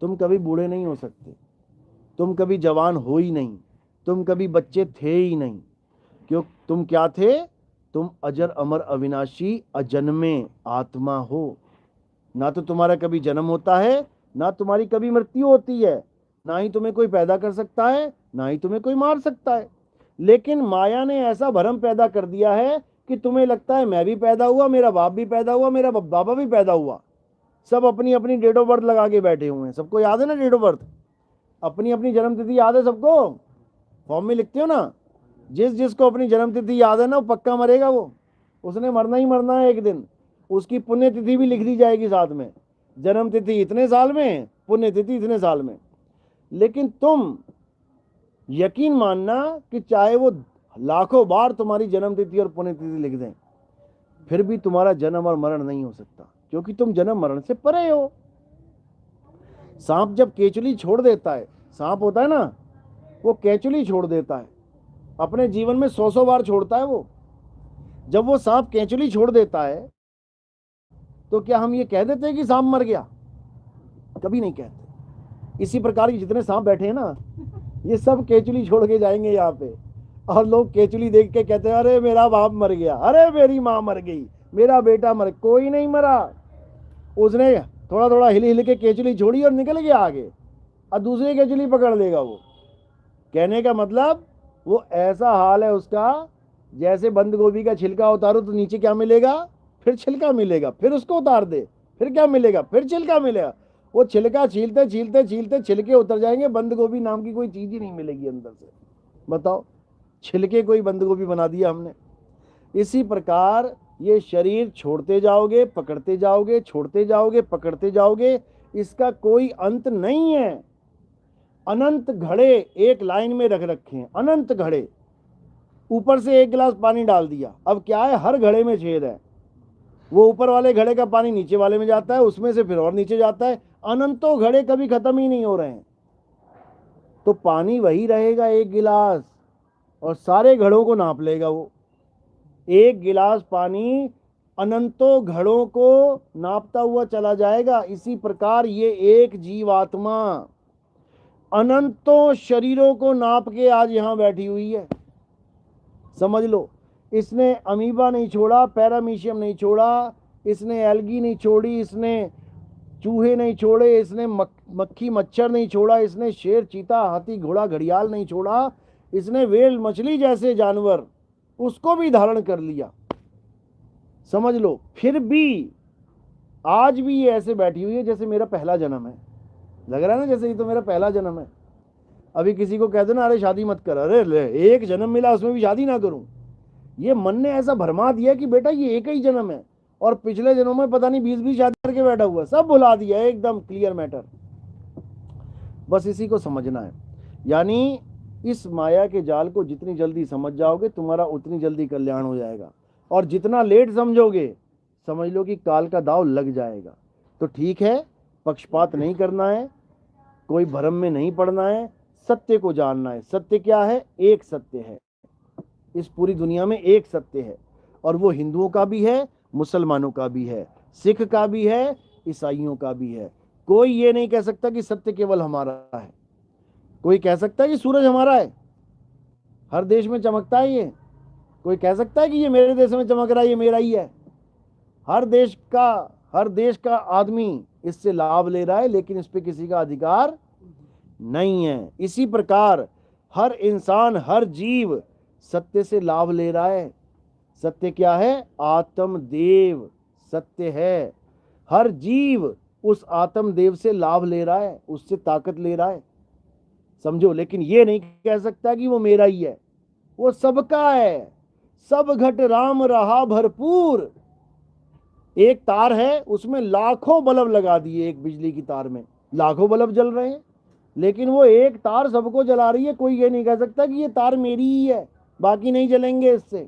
तुम कभी बूढ़े नहीं हो सकते, तुम कभी जवान हो ही नहीं, तुम कभी बच्चे थे ही नहीं। क्यों? तुम क्या थे? तुम अजर अमर अविनाशी अजन्मे आत्मा हो। ना तो तुम्हारा कभी जन्म होता है, ना तुम्हारी कभी मृत्यु होती है, ना ही तुम्हें कोई पैदा कर सकता है, ना ही तुम्हें कोई मार सकता है। लेकिन माया ने ऐसा भ्रम पैदा कर दिया है कि तुम्हें लगता है मैं भी पैदा हुआ, मेरा बाप भी पैदा हुआ, मेरा बाबा भी पैदा हुआ। सब अपनी अपनी डेट ऑफ बर्थ लगा के बैठे हुए हैं। सबको याद है ना डेट ऑफ बर्थ? अपनी अपनी जन्म तिथि याद है सबको? फॉर्म में लिखते हो ना। जिस जिसको अपनी जन्म तिथि याद है ना, वो पक्का मरेगा। वो उसने मरना ही मरना है एक दिन। उसकी पुण्य तिथि भी लिख दी जाएगी साथ में, जन्म तिथि इतने साल में, पुण्य तिथि इतने साल में। लेकिन तुम यकीन मानना कि चाहे वो लाखों बार तुम्हारी जन्म तिथि और पुण्य तिथि लिख दें, फिर भी तुम्हारा जन्म और मरण नहीं हो सकता, क्योंकि तुम जन्म मरण से परे हो। सांप जब केचुली छोड़ देता है, सांप होता है ना, वो केचुली छोड़ देता है, अपने जीवन में 100 बार छोड़ता है वो। जब वो सांप केचुली छोड़ देता है तो क्या हम ये कह देते हैं कि सांप मर गया? कभी नहीं कहते। इसी प्रकार के जितने सांप बैठे हैं ना, ये सब केचुली छोड़ के जाएंगे यहाँ पे। और लोग केचुली देख के कहते हैं अरे मेरा बाप मर गया, अरे मेरी माँ मर गई, मेरा बेटा मर। कोई नहीं मरा। उसने थोड़ा थोड़ा हिल हिल के केचुली छोड़ी और निकल गया आगे, और दूसरी केचुली पकड़ लेगा वो। कहने का मतलब वो ऐसा हाल है उसका, जैसे बंद गोभी का छिलका उतारो तो नीचे क्या मिलेगा? फिर छिलका मिलेगा, फिर उसको उतार दे, फिर क्या मिलेगा? फिर छिलका मिलेगा। वो छिलका छीलते छीलते छीलते छिलके उतर जाएंगे, बंद गोभी नाम की कोई चीज ही नहीं मिलेगी अंदर से। बताओ, छिलके कोई बंद गोभी बना दिया हमने। इसी प्रकार ये शरीर छोड़ते जाओगे, पकड़ते जाओगे, छोड़ते जाओगे, पकड़ते जाओगे, इसका कोई अंत नहीं है। अनंत घड़े एक लाइन में रख रखे हैं, अनंत घड़े। ऊपर से एक गिलास पानी डाल दिया, अब क्या है, हर घड़े में छेद है। वो ऊपर वाले घड़े का पानी नीचे वाले में जाता है, उसमें से फिर और नीचे जाता है। अनंतों घड़े कभी खत्म ही नहीं हो रहे हैं। तो पानी वही रहेगा एक गिलास, और सारे घड़ों को नाप लेगा वो। एक गिलास पानी अनंतों घड़ों को नापता हुआ चला जाएगा। इसी प्रकार ये एक जीवात्मा अनंतों शरीरों को नाप के आज यहां बैठी हुई है। समझ लो, इसने अमीबा नहीं छोड़ा, पैरामीशियम नहीं छोड़ा, इसने एल्गी नहीं छोड़ी, इसने चूहे नहीं छोड़े, इसने मक्खी मच्छर नहीं छोड़ा, इसने शेर चीता हाथी घोड़ा घड़ियाल नहीं छोड़ा, इसने व्हेल मछली जैसे जानवर उसको भी धारण कर लिया। समझ लो, फिर भी आज भी ये ऐसे बैठी हुई है जैसे मेरा पहला जन्म है। लग रहा है ना जैसे ये तो मेरा पहला जन्म है। अभी किसी को कह दो ना, अरे शादी मत कर, अरे ले एक जन्म मिला उसमें भी शादी ना करूं। ये मन ने ऐसा भरमा दिया कि बेटा ये एक ही जन्म है, और पिछले जन्मों में पता नहीं 20-20 शादी करके बैठा हुआ, सब भुला दिया, एकदम क्लियर मैटर। बस इसी को समझना है। यानी इस माया के जाल को जितनी जल्दी समझ जाओगे तुम्हारा उतनी जल्दी कल्याण हो जाएगा, और जितना लेट समझोगे समझ लो कि काल का दाव लग जाएगा। तो ठीक है, पक्षपात नहीं करना है, कोई भ्रम में नहीं पड़ना है, सत्य को जानना है। सत्य क्या है? एक सत्य है, इस पूरी दुनिया में एक सत्य है, और वो हिंदुओं का भी है, मुसलमानों का भी है, सिख का भी है, ईसाइयों का भी है। कोई ये नहीं कह सकता कि सत्य केवल हमारा है। कोई कह सकता है कि सूरज हमारा है, हर देश में चमकता है ये? कोई कह सकता है कि ये मेरे देश में चमक रहा है, ये मेरा ही है? हर देश का आदमी इससे लाभ ले रहा है, लेकिन इस पे किसी का अधिकार नहीं है। इसी प्रकार हर इंसान, हर जीव सत्य से लाभ ले रहा है। सत्य क्या है? आत्मदेव सत्य है। हर जीव उस आत्मदेव से लाभ ले रहा है, उससे ताकत ले रहा है, समझो। लेकिन ये नहीं कह सकता कि वो मेरा ही है, वो सबका है। सब घट राम रहा भरपूर। एक तार है, उसमें लाखों बल्ब लगा दिए, एक बिजली की तार में लाखों बल्ब जल रहे हैं, लेकिन वो एक तार सबको जला रही है। कोई ये नहीं कह सकता कि ये तार मेरी ही है, बाकी नहीं जलेंगे इससे।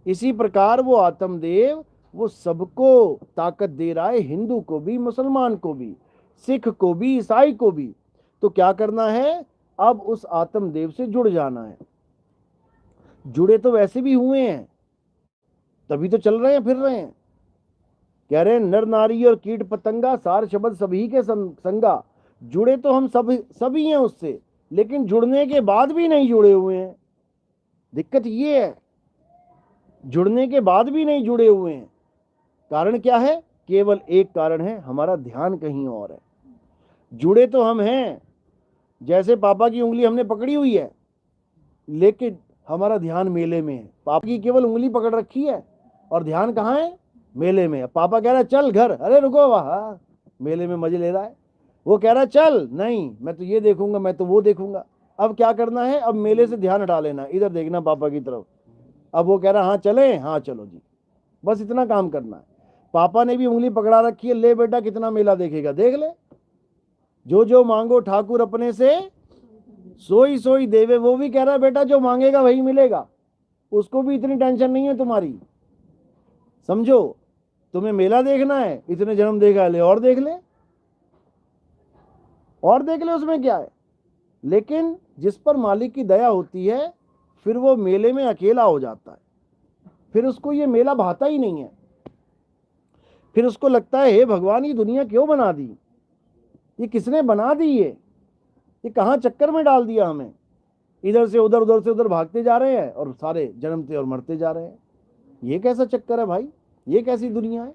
इसी प्रकार वो आत्मदेव वो सबको ताकत दे रहा है, हिंदू को भी, मुसलमान को भी, सिख को भी, ईसाई को भी। तो क्या करना है? अब उस आत्मदेव से जुड़ जाना है। जुड़े तो वैसे भी हुए हैं, तभी तो चल रहे हैं फिर रहे हैं। कह रहे हैं नर नारी और कीट पतंगा सार शब्द सभी के संगा। जुड़े तो हम सभी हैं उससे, लेकिन जुड़ने के बाद भी नहीं जुड़े हुए हैं। दिक्कत ये है, जुड़ने के बाद भी नहीं जुड़े हुए हैं। कारण क्या है? केवल एक कारण है, हमारा ध्यान कहीं और है। जुड़े तो हम हैं, जैसे पापा की उंगली हमने पकड़ी हुई है, लेकिन हमारा ध्यान मेले में है। पापा की केवल उंगली पकड़ रखी है और ध्यान कहाँ है? मेले में। पापा कह रहा है चल घर, अरे रुको, वाह, मेले में मजे ले रहा है। वो कह रहा है चल, नहीं मैं तो ये देखूंगा, मैं तो वो देखूंगा। अब क्या करना है? अब मेले से ध्यान हटा लेना, इधर देखना पापा की तरफ। अब वो कह रहा हाँ चले, हाँ चलो जी, बस इतना काम करना है। पापा ने भी उंगली पकड़ा रखी है, ले बेटा कितना मेला देखेगा, देख ले। जो जो मांगो ठाकुर अपने से सोई सोई देवे। वो भी कह रहा है बेटा जो मांगेगा वही मिलेगा, उसको भी इतनी टेंशन नहीं है तुम्हारी, समझो। तुम्हें मेला देखना है, इतने जन्म देखा, ले और देख ले, और देख ले, उसमें क्या है। लेकिन जिस पर मालिक की दया होती है, फिर वो मेले में अकेला हो जाता है, फिर उसको ये मेला भाता ही नहीं है। फिर उसको लगता है हे भगवान, ये दुनिया क्यों बना दी, ये किसने बना दी, ये कहाँ चक्कर में डाल दिया हमें। इधर से उधर, उधर से उधर भागते जा रहे हैं, और सारे जन्मते और मरते जा रहे हैं। ये कैसा चक्कर है भाई, ये कैसी दुनिया है।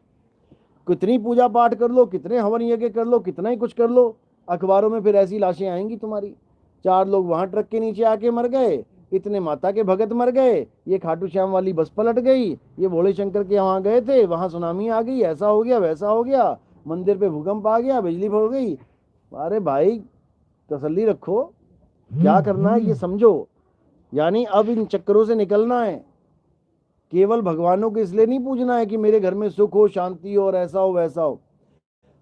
कितनी पूजा पाठ कर लो, कितने हवन यज्ञ कर लो, कितना ही कुछ कर लो, अखबारों में फिर ऐसी लाशें आएंगी तुम्हारी। 4 लोग वहां ट्रक के नीचे आके मर गए, इतने माता के भगत मर गए, ये खाटू श्याम वाली बस पलट गई, ये भोले शंकर के वहां गए थे, वहां सुनामी आ गई, ऐसा हो गया, वैसा हो गया, मंदिर पे भूकंप आ गया, बिजली हो गई। अरे भाई तसल्ली रखो, क्या करना है ये समझो। यानी अब इन चक्करों से निकलना है। केवल भगवानों को इसलिए नहीं पूजना है कि मेरे घर में सुख हो, शांति हो, और ऐसा हो वैसा हो।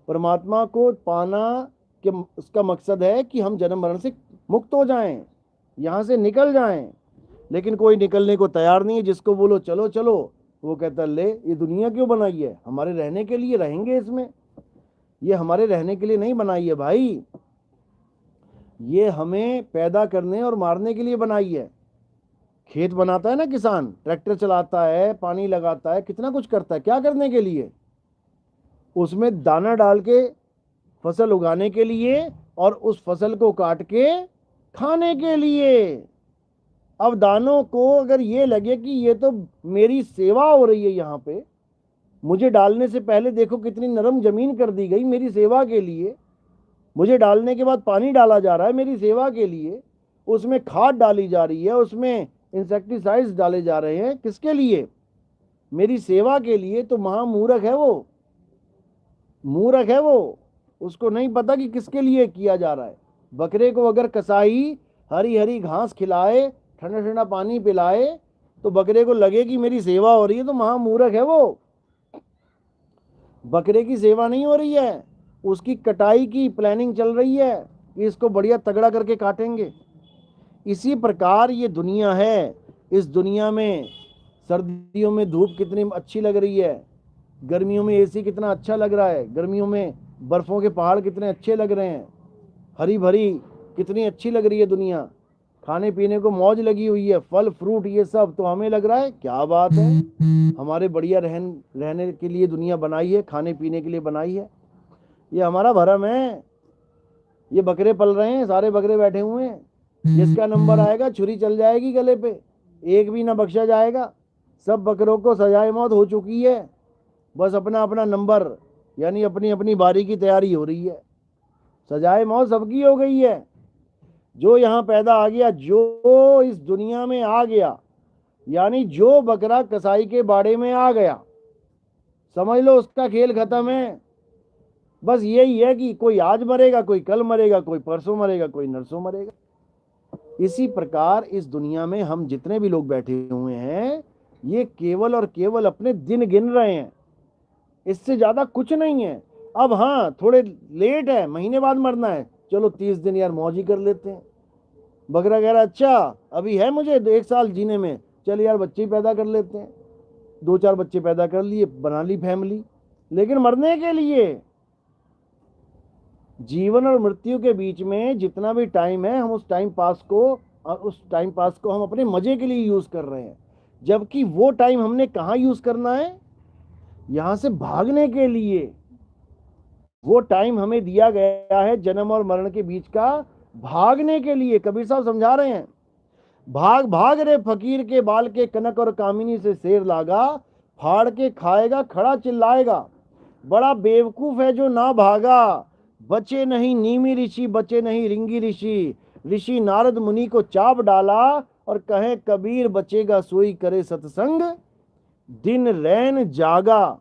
परमात्मा को पाना के उसका मकसद है कि हम जन्म मरण से मुक्त हो जाएं, यहाँ से निकल जाएं। लेकिन कोई निकलने को तैयार नहीं है। जिसको बोलो चलो चलो, वो कहता ले ये दुनिया क्यों बनाई है, हमारे रहने के लिए रहेंगे इसमें, ये हमारे रहने के लिए नहीं बनाई है भाई, ये हमें पैदा करने और मारने के लिए बनाई है। खेत बनाता है ना किसान, ट्रैक्टर चलाता है, पानी लगाता है, कितना कुछ करता है, क्या करने के लिए? उसमें दाना डाल के फसल उगाने के लिए, और उस फसल को काट के खाने के लिए। अब दानों को अगर ये लगे कि ये तो मेरी सेवा हो रही है यहाँ पे, मुझे डालने से पहले देखो कितनी नरम जमीन कर दी गई मेरी सेवा के लिए, मुझे डालने के बाद पानी डाला जा रहा है मेरी सेवा के लिए, उसमें खाद डाली जा रही है, उसमें इंसेक्टिसाइड्स डाले जा रहे हैं, किसके लिए? मेरी सेवा के लिए। तो महामूर्ख है वो, मूर्ख है वो, उसको नहीं पता कि किसके लिए किया जा रहा है। बकरे को अगर कसाई हरी हरी घास खिलाए, ठंडा ठंडा पानी पिलाए, तो बकरे को लगे कि मेरी सेवा हो रही है, तो महामूर्ख है वो। बकरे की सेवा नहीं हो रही है, उसकी कटाई की प्लानिंग चल रही है कि इसको बढ़िया तगड़ा करके काटेंगे। इसी प्रकार ये दुनिया है। इस दुनिया में सर्दियों में धूप कितनी अच्छी लग रही है, गर्मियों में एसी कितना अच्छा लग रहा है, गर्मियों में बर्फों के पहाड़ कितने अच्छे लग रहे हैं, हरी भरी कितनी अच्छी लग रही है दुनिया, खाने पीने को मौज लगी हुई है, फल फ्रूट ये सब। तो हमें लग रहा है क्या बात है, हमारे बढ़िया रहने के लिए दुनिया बनाई है, खाने पीने के लिए बनाई है, ये हमारा भरम है। ये बकरे पल रहे हैं, सारे बकरे बैठे हुए हैं, जिसका नंबर आएगा छुरी चल जाएगी गले पे, एक भी ना बख्शा जाएगा। सब बकरों को सजाए मौत हो चुकी है, बस अपना अपना नंबर यानी अपनी अपनी बारी की तैयारी हो रही है। सजाए मौत सबकी हो गई है। जो यहाँ पैदा आ गया, जो इस दुनिया में आ गया, यानी जो बकरा कसाई के बाड़े में आ गया, समझ लो उसका खेल खत्म है। बस यही है कि कोई आज मरेगा, कोई कल मरेगा, कोई परसों मरेगा, कोई नरसों मरेगा। इसी प्रकार इस दुनिया में हम जितने भी लोग बैठे हुए हैं, ये केवल और केवल अपने दिन गिन रहे हैं, इससे ज्यादा कुछ नहीं है। अब हाँ थोड़े लेट है, महीने बाद मरना है, चलो 30 दिन यार मौज ही कर लेते हैं। बकरा कह रहा अच्छा अभी है मुझे 1 साल जीने में, चल यार बच्चे ही पैदा कर लेते हैं, 2-4 बच्चे पैदा कर लिए, बना ली फैमिली। लेकिन मरने के लिए, जीवन और मृत्यु के बीच में जितना भी टाइम है, हम उस टाइम पास को हम अपने मजे के लिए यूज कर रहे हैं। जबकि वो टाइम हमने कहाँ यूज करना है? यहां से भागने के लिए। वो टाइम हमें दिया गया है जन्म और मरण के बीच का, भागने के लिए। कबीर साहब समझा रहे हैं, भाग भाग रे फकीर के बाल के, कनक और कामिनी से शेर लागा, फाड़ के खाएगा खड़ा चिल्लाएगा। बड़ा बेवकूफ है जो ना भागा, बचे नहीं नीमी ऋषि, बचे नहीं रिंगी ऋषि। ऋषि नारद मुनि को चाप डाला और कहे कबीर बचेगा सोई करे सत्संग, दिन रैन जागा।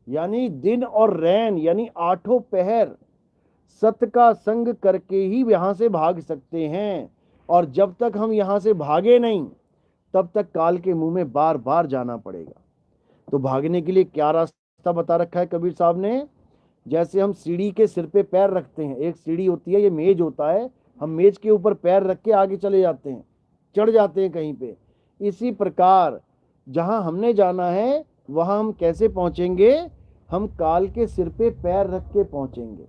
यानी दिन और रैन यानी 8 पहर सत का संग करके ही यहां से भाग सकते हैं। और जब तक हम यहां से भागे नहीं, तब तक काल के मुंह में बार बार जाना पड़ेगा। तो भागने के लिए क्या रास्ता बता रखा है कबीर साहब ने? जैसे हम सीढ़ी के सिर पे पैर रखते हैं, एक सीढ़ी होती है, ये मेज होता है, हम मेज के ऊपर पैर रख के आगे चले जाते हैं, चढ़ जाते हैं कहीं पे। इसी प्रकार जहां हमने जाना है वहां हम कैसे पहुंचेंगे? हम काल के सिर पे पैर रख के पहुंचेंगे।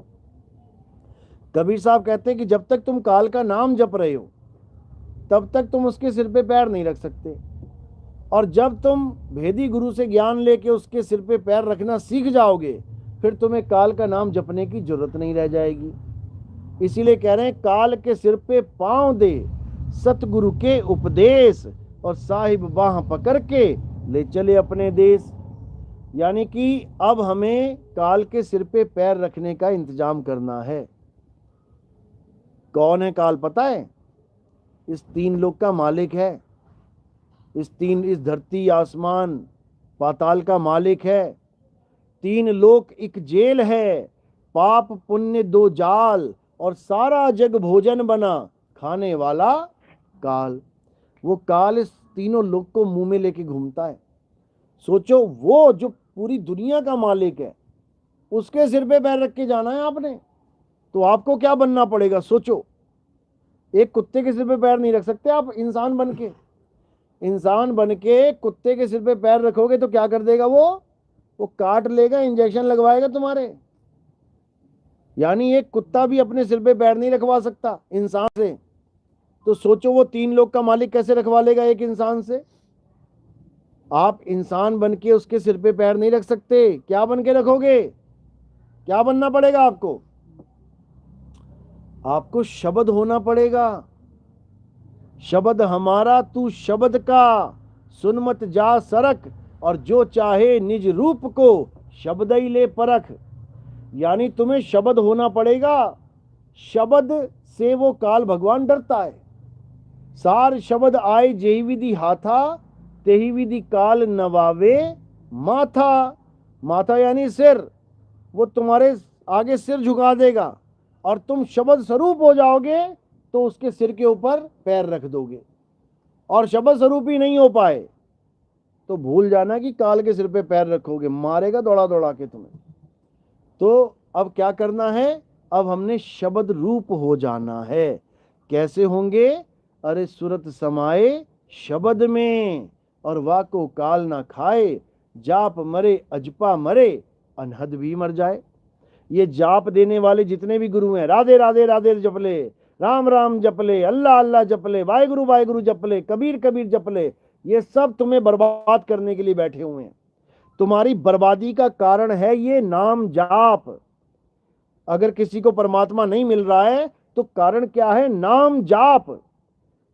कबीर साहब कहते हैं कि जब तक तुम काल का नाम जप रहे हो, तब तक तुम उसके सिर पे पैर नहीं रख सकते। और जब तुम भेदी गुरु से ज्ञान लेके उसके सिर पे पैर रखना सीख जाओगे, फिर तुम्हें काल का नाम जपने की जरूरत नहीं रह जाएगी। इसीलिए कह रहे हैं काल के सिर पे पांव दे, सतगुरु के उपदेश, और साहिब बाह पकड़ के ले चले अपने देश। यानी कि अब हमें काल के सिर पे पैर रखने का इंतजाम करना है। कौन है काल पता है? इस 3 लोक का मालिक है, इस धरती आसमान पाताल का मालिक है। 3 लोक एक जेल है, पाप पुण्य 2 जाल, और सारा जग भोजन बना, खाने वाला काल। वो काल इस तीनों लोक को मुंह में लेके घूमता है। सोचो, वो जो पूरी दुनिया का मालिक है, उसके सिर पे पैर रख के जाना है आपने, तो आपको क्या बनना पड़ेगा? सोचो, एक कुत्ते के सिर पे पैर नहीं रख सकते आप। इंसान बन के कुत्ते के सिर पे पैर रखोगे तो क्या कर देगा? वो काट लेगा, इंजेक्शन लगवाएगा तुम्हारे। यानी एक कुत्ता भी अपने सिर पे पैर नहीं रखवा सकता इंसान से। तो सोचो, वो 3 लोग का मालिक कैसे रखवा लेगा एक इंसान से? आप इंसान बन के उसके सिर पे पैर नहीं रख सकते। क्या बन के रखोगे? क्या बनना पड़ेगा आपको? आपको शब्द होना पड़ेगा। शब्द हमारा तू शब्द का, सुन मत जा सरक, और जो चाहे निज रूप को शब्द ही ले परख। यानी तुम्हें शब्द होना पड़ेगा, शब्द से वो काल भगवान डरता है। सार शब्द आए जेहि विधि हाथा, तेहि विधि काल नवावे माथा। माथा यानी सिर, वो तुम्हारे आगे सिर झुका देगा और तुम शब्द स्वरूप हो जाओगे तो उसके सिर के ऊपर पैर रख दोगे। और शब्द स्वरूप ही नहीं हो पाए तो भूल जाना कि काल के सिर पे पैर रखोगे, मारेगा दौड़ा दौड़ा के तुम्हें। तो अब क्या करना है, अब हमने शब्द रूप हो जाना है। कैसे होंगे? अरे सुरत समाए शब्द में, और वाको काल ना खाए, जाप मरे अजपा मरे, अनहद भी मर जाए। ये जाप देने वाले जितने भी गुरु हैं, राधे राधे राधे जपले, राम राम जपले, अल्लाह अल्लाह जपले, वाहेगुरु जपले, कबीर कबीर जपले, ये सब तुम्हें बर्बाद करने के लिए बैठे हुए हैं। तुम्हारी बर्बादी का कारण है ये नाम जाप। अगर किसी को परमात्मा नहीं मिल रहा है तो कारण क्या है? नाम जाप।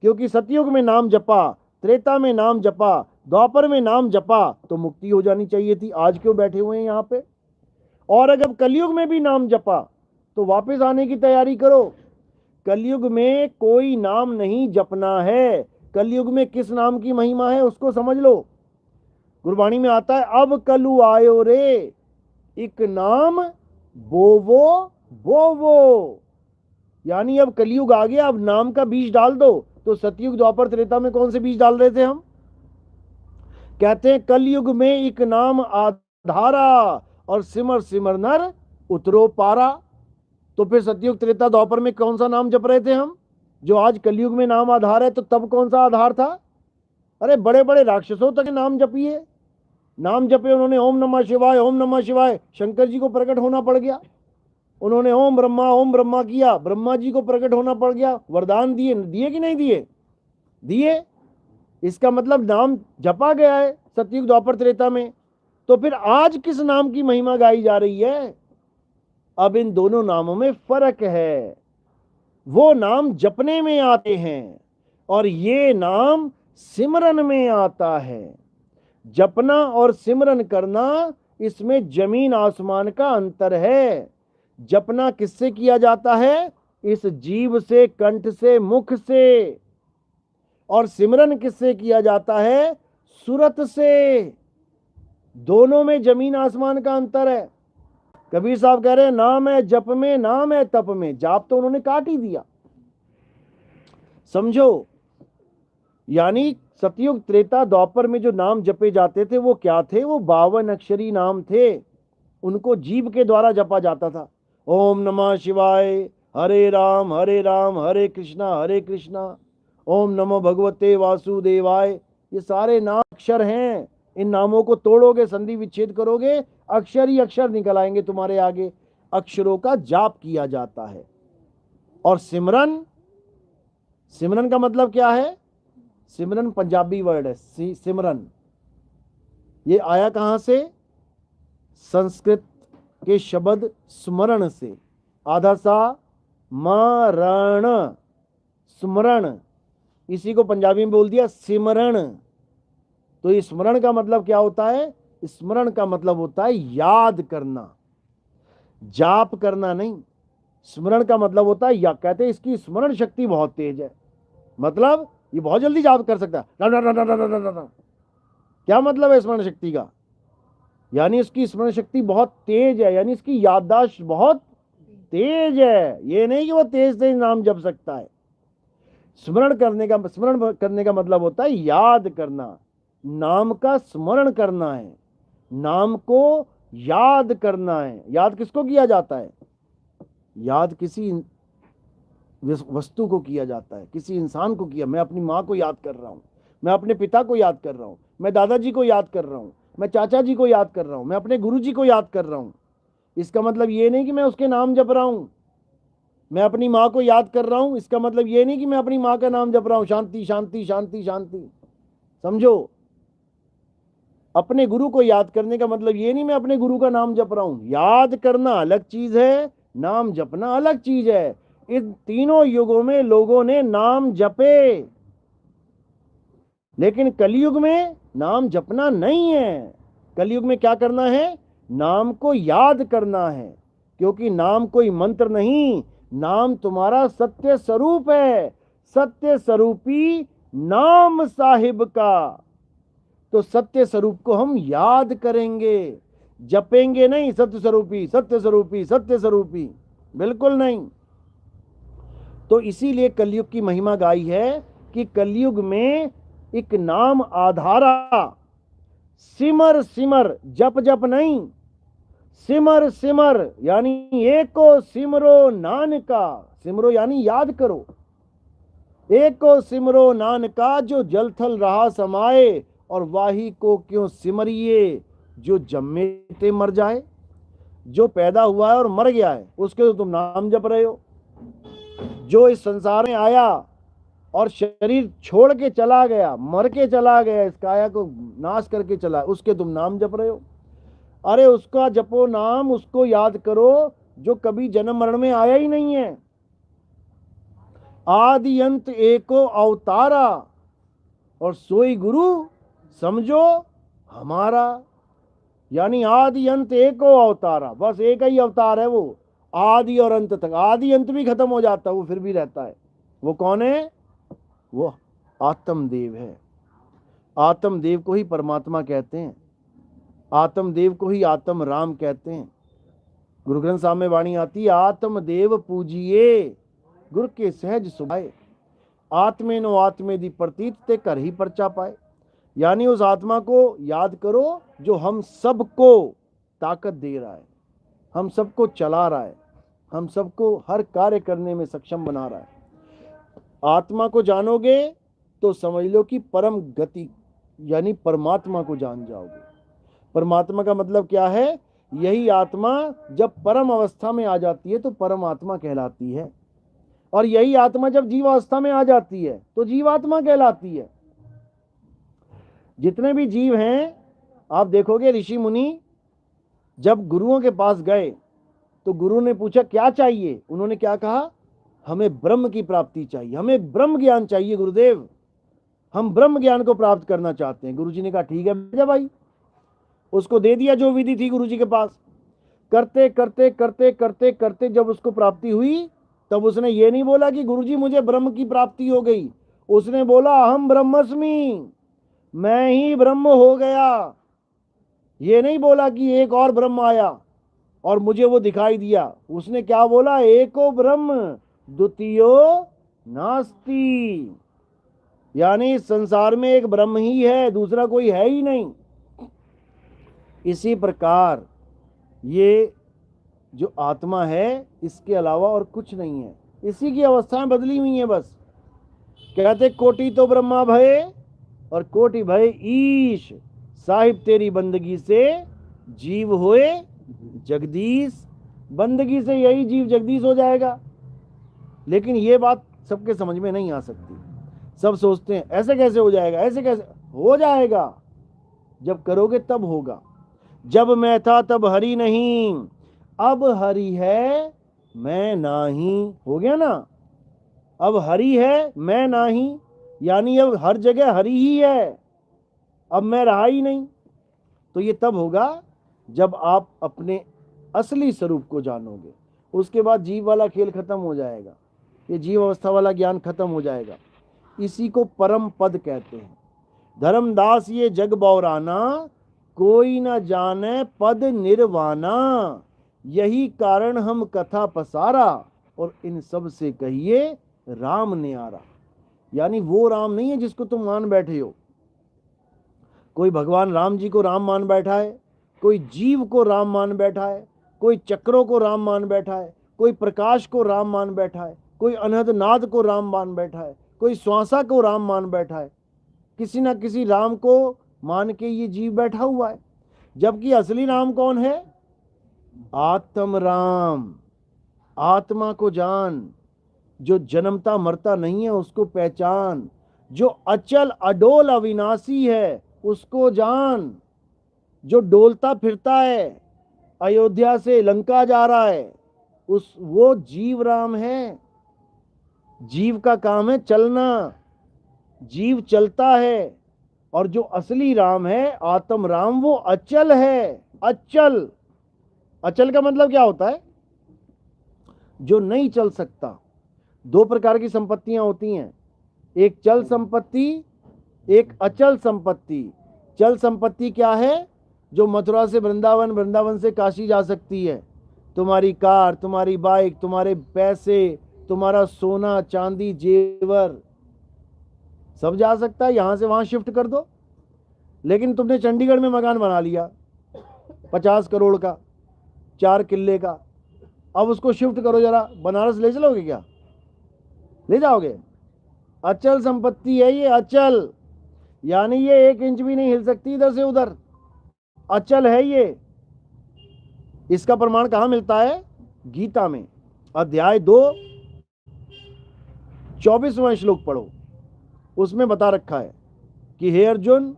क्योंकि सतयुग में नाम जपा, त्रेता में नाम जपा, द्वापर में नाम जपा तो मुक्ति हो जानी चाहिए थी। आज क्यों बैठे हुए हैं यहाँ पे? और अगर कलयुग में भी नाम जपा तो वापस आने की तैयारी करो। कलयुग में कोई नाम नहीं जपना है। कलयुग में किस नाम की महिमा है उसको समझ लो। गुरबाणी में आता है, अब कलु आयो रे, एक नाम बोवो बोवो। यानी अब कलयुग आ गया, अब नाम का बीज डाल दो। तो सतयुग द्वापर त्रेता में कौन से बीज डाल रहे थे हम? कहते हैं कलयुग में एक नाम आधारा, और सिमर सिमर नर उतरो पारा। तो फिर सतयुग त्रेता द्वापर में कौन सा नाम जप रहे थे हम? जो आज कलयुग में नाम आधार है, तो तब कौन सा आधार था? अरे बड़े बड़े राक्षसों तक नाम जपिए, नाम जपे उन्होंने, ओम नमः शिवाय, ओम नमः शिवाय। शंकर जी को प्रकट होना पड़ गया, उन्होंने ओम ब्रह्मा किया, ब्रह्मा जी को प्रकट होना पड़ गया। वरदान दिए, दिए कि नहीं दिए? दिए। इसका मतलब नाम जपा गया है सतयुग द्वापर त्रेता में। तो फिर आज किस नाम की महिमा गाई जा रही है? अब इन दोनों नामों में फर्क है। वो नाम जपने में आते हैं और ये नाम सिमरन में आता है। जपना और सिमरन करना, इसमें जमीन आसमान का अंतर है। जपना किससे किया जाता है? इस जीव से, कंठ से, मुख से। और सिमरन किससे किया जाता है? सुरत से। दोनों में जमीन आसमान का अंतर है। कबीर साहब कह रहे हैं, नाम है जप में, नाम है तप में। जाप तो उन्होंने काट ही दिया, समझो। यानी सतयुग त्रेता द्वापर में जो नाम जपे जाते थे वो क्या थे? वो 52 अक्षरी नाम थे। उनको जीव के द्वारा जपा जाता था। ओम नमः शिवाय, हरे राम हरे कृष्णा, ओम नमो भगवते वासुदेवाय। ये सारे नाम अक्षर हैं। इन नामों को तोड़ोगे, संधि विच्छेद करोगे, अक्षर ही अक्षर निकल आएंगे तुम्हारे आगे। अक्षरों का जाप किया जाता है। और सिमरन, सिमरन का मतलब क्या है? सिमरन पंजाबी वर्ड है। सिमरन ये आया कहां से? संस्कृत के शब्द स्मरण से। आधा सा मरण, स्मरण, इसी को पंजाबी में बोल दिया सिमरण। तो ये स्मरण का मतलब क्या होता है? स्मरण का मतलब होता है याद करना, जाप करना नहीं। स्मरण का मतलब होता है, या कहते हैं इसकी स्मरण शक्ति बहुत तेज है। मतलब ये बहुत जल्दी जाप कर सकता है। क्या मतलब है स्मरण शक्ति का? यानी इसकी स्मरण शक्ति बहुत तेज है, यानी इसकी याददाश्त बहुत तेज है। ये नहीं कि वो तेज तेज नाम जप सकता है। स्मरण करने का मतलब होता है याद करना, नाम का स्मरण करना है, नाम को याद करना है। याद किसको किया जाता है? याद किसी वस्तु को किया जाता है, किसी इंसान को किया। मैं अपनी माँ को याद कर रहा हूँ, मैं अपने पिता को याद कर रहा हूँ, मैं दादाजी को याद कर रहा हूँ, मैं चाचा जी को याद कर रहा हूँ, मैं अपने गुरु जी को याद कर रहा हूँ। इसका मतलब ये नहीं कि मैं उसके नाम जप रहा हूँ। मैं अपनी माँ को याद कर रहा हूँ, इसका मतलब ये नहीं कि मैं अपनी माँ का नाम जप रहा हूँ, शांति शांति शांति शांति। समझो, अपने गुरु को याद करने का मतलब ये नहीं मैं अपने गुरु का नाम जप रहा हूँ। याद करना अलग चीज है, नाम जपना अलग चीज है। इन तीनों युगों में लोगों ने नाम जपे, लेकिन कलयुग में नाम जपना नहीं है। कलयुग में क्या करना है? नाम को याद करना है, क्योंकि नाम कोई मंत्र नहीं, नाम तुम्हारा सत्य स्वरूप है, सत्य स्वरूपी नाम साहिब का। तो सत्य स्वरूप को हम याद करेंगे, जपेंगे नहीं सत्य स्वरूपी सत्य स्वरूपी सत्य स्वरूपी, बिल्कुल नहीं। तो इसीलिए कलयुग की महिमा गाई है कि कलयुग में एक नाम आधारा, सिमर सिमर, जप जप नहीं, सिमर सिमर यानी एको सिमरो नानका, सिमरो यानी याद करो, एको सिमरो नानका जो जल थल रहा समाए, और वाही को क्यों सिमरिए जो जम्मे ते मर जाए। जो पैदा हुआ है और मर गया है उसके तो तुम नाम जप रहे हो, जो इस संसार में आया और शरीर छोड़ के चला गया, मर के चला गया, इस काया को नाश करके चला, उसके तुम नाम जप रहे हो। अरे उसका जपो नाम, उसको याद करो जो कभी जन्म मरण में आया ही नहीं है। आदि अंत एको अवतारा, और सोई गुरु समझो हमारा। यानी आदि अंत एको अवतारा, बस एक ही अवतार है वो, आदि और अंत तक। आदि अंत भी खत्म हो जाता है, वो फिर भी रहता है। वो कौन है? वो आत्मदेव है। आत्मदेव को ही परमात्मा कहते हैं, आत्मदेव को ही आत्म राम कहते हैं। गुरु ग्रंथ साहब में वाणी आती है, आत्मदेव पूजिए गुरु के सहज सुभाए, आत्मे नो आत्मे दी प्रतीत ते कर ही परचा पाए। यानी उस आत्मा को याद करो जो हम सबको ताकत दे रहा है, हम सबको चला रहा है, हम सबको हर कार्य करने में सक्षम बना रहा है। आत्मा को जानोगे तो समझ लो कि परम गति यानी परमात्मा को जान जाओगे। परमात्मा का मतलब क्या है? यही आत्मा जब परम अवस्था में आ जाती है तो परमात्मा कहलाती है, और यही आत्मा जब जीवावस्था में आ जाती है तो जीवात्मा कहलाती है। जितने भी जीव हैं आप देखोगे, ऋषि मुनि जब गुरुओं के पास गए तो गुरु ने पूछा क्या चाहिए, उन्होंने क्या कहा? हमें ब्रह्म की प्राप्ति चाहिए, हमें ब्रह्म ज्ञान चाहिए गुरुदेव, हम ब्रह्म ज्ञान को प्राप्त करना चाहते हैं। गुरुजी ने कहा ठीक है भेजा भाई, उसको दे दिया जो विधि थी गुरुजी के पास। करते करते करते करते करते जब उसको प्राप्ति हुई तब उसने ये नहीं बोला कि गुरुजी मुझे ब्रह्म की प्राप्ति हो गई, उसने बोला अहम ब्रह्मस्मि, मैं ही ब्रह्म हो गया। ये नहीं बोला कि एक और ब्रह्म आया और मुझे वो दिखाई दिया, उसने क्या बोला? एको ब्रह्म द्वितीयो नास्ति, यानी संसार में एक ब्रह्म ही है, दूसरा कोई है ही नहीं। इसी प्रकार ये जो आत्मा है इसके अलावा और कुछ नहीं है, इसी की अवस्थाएं बदली हुई हैं बस। कहते कोटि तो ब्रह्मा भय और कोटि भय ईश, साहिब तेरी बंदगी से जीव होए जगदीश। बंदगी से यही जीव जगदीश हो जाएगा। लेकिन ये बात सबके समझ में नहीं आ सकती। सब सोचते हैं ऐसे कैसे हो जाएगा, ऐसे कैसे हो जाएगा? जब करोगे तब होगा। जब मैं था तब हरि नहीं, अब हरि है मैं नाही, हो गया ना? अब हरि है मैं नाही, यानी अब हर जगह हरि ही है, अब मैं रहा ही नहीं। तो ये तब होगा जब आप अपने असली स्वरूप को जानोगे। उसके बाद जीव वाला खेल खत्म हो जाएगा, ये जीव अवस्था वाला ज्ञान खत्म हो जाएगा। इसी को परम पद कहते हैं। धर्मदास ये जग बौराना, कोई न जाने पद निर्वाणा, यही कारण हम कथा पसारा, और इन सब से कहिए राम न्यारा। यानी वो राम नहीं है जिसको तुम मान बैठे हो। कोई भगवान राम जी को राम मान बैठा है, कोई जीव को राम मान बैठा है, कोई चक्रों को राम मान बैठा है, कोई प्रकाश को राम मान बैठा है, कोई अनहद नाद को राम मान बैठा है, कोई श्वासा को राम मान बैठा है। किसी ना किसी राम को मान के ये जीव बैठा हुआ है, जबकि असली राम कौन है? आत्म राम। आत्मा को जान, जो जन्मता मरता नहीं है उसको पहचान, जो अचल अडोल अविनाशी है उसको जान, जो डोलता फिरता है अयोध्या से लंका जा रहा है वो जीव राम है। जीव का काम है चलना, जीव चलता है और जो असली राम है, आत्म राम, वो अचल है। अचल, अचल का मतलब क्या होता है? जो नहीं चल सकता। दो प्रकार की संपत्तियां होती हैं, एक चल संपत्ति, एक अचल संपत्ति। चल संपत्ति क्या है? जो मथुरा से वृंदावन, वृंदावन से काशी जा सकती है। तुम्हारी कार, तुम्हारी बाइक, तुम्हारे पैसे, तुम्हारा सोना चांदी जेवर सब जा सकता है, यहां से वहां शिफ्ट कर दो। लेकिन तुमने चंडीगढ़ में मकान बना लिया 50 करोड़ का, 4 किले का, अब उसको शिफ्ट करो, जरा बनारस ले चलोगे क्या? ले जाओगे? अचल संपत्ति है ये, अचल, यानी ये 1 इंच भी नहीं हिल सकती इधर से उधर, अचल है ये। इसका प्रमाण कहां मिलता है? गीता में अध्याय 2 24वां श्लोक पढ़ो, उसमें बता रखा है कि हे अर्जुन,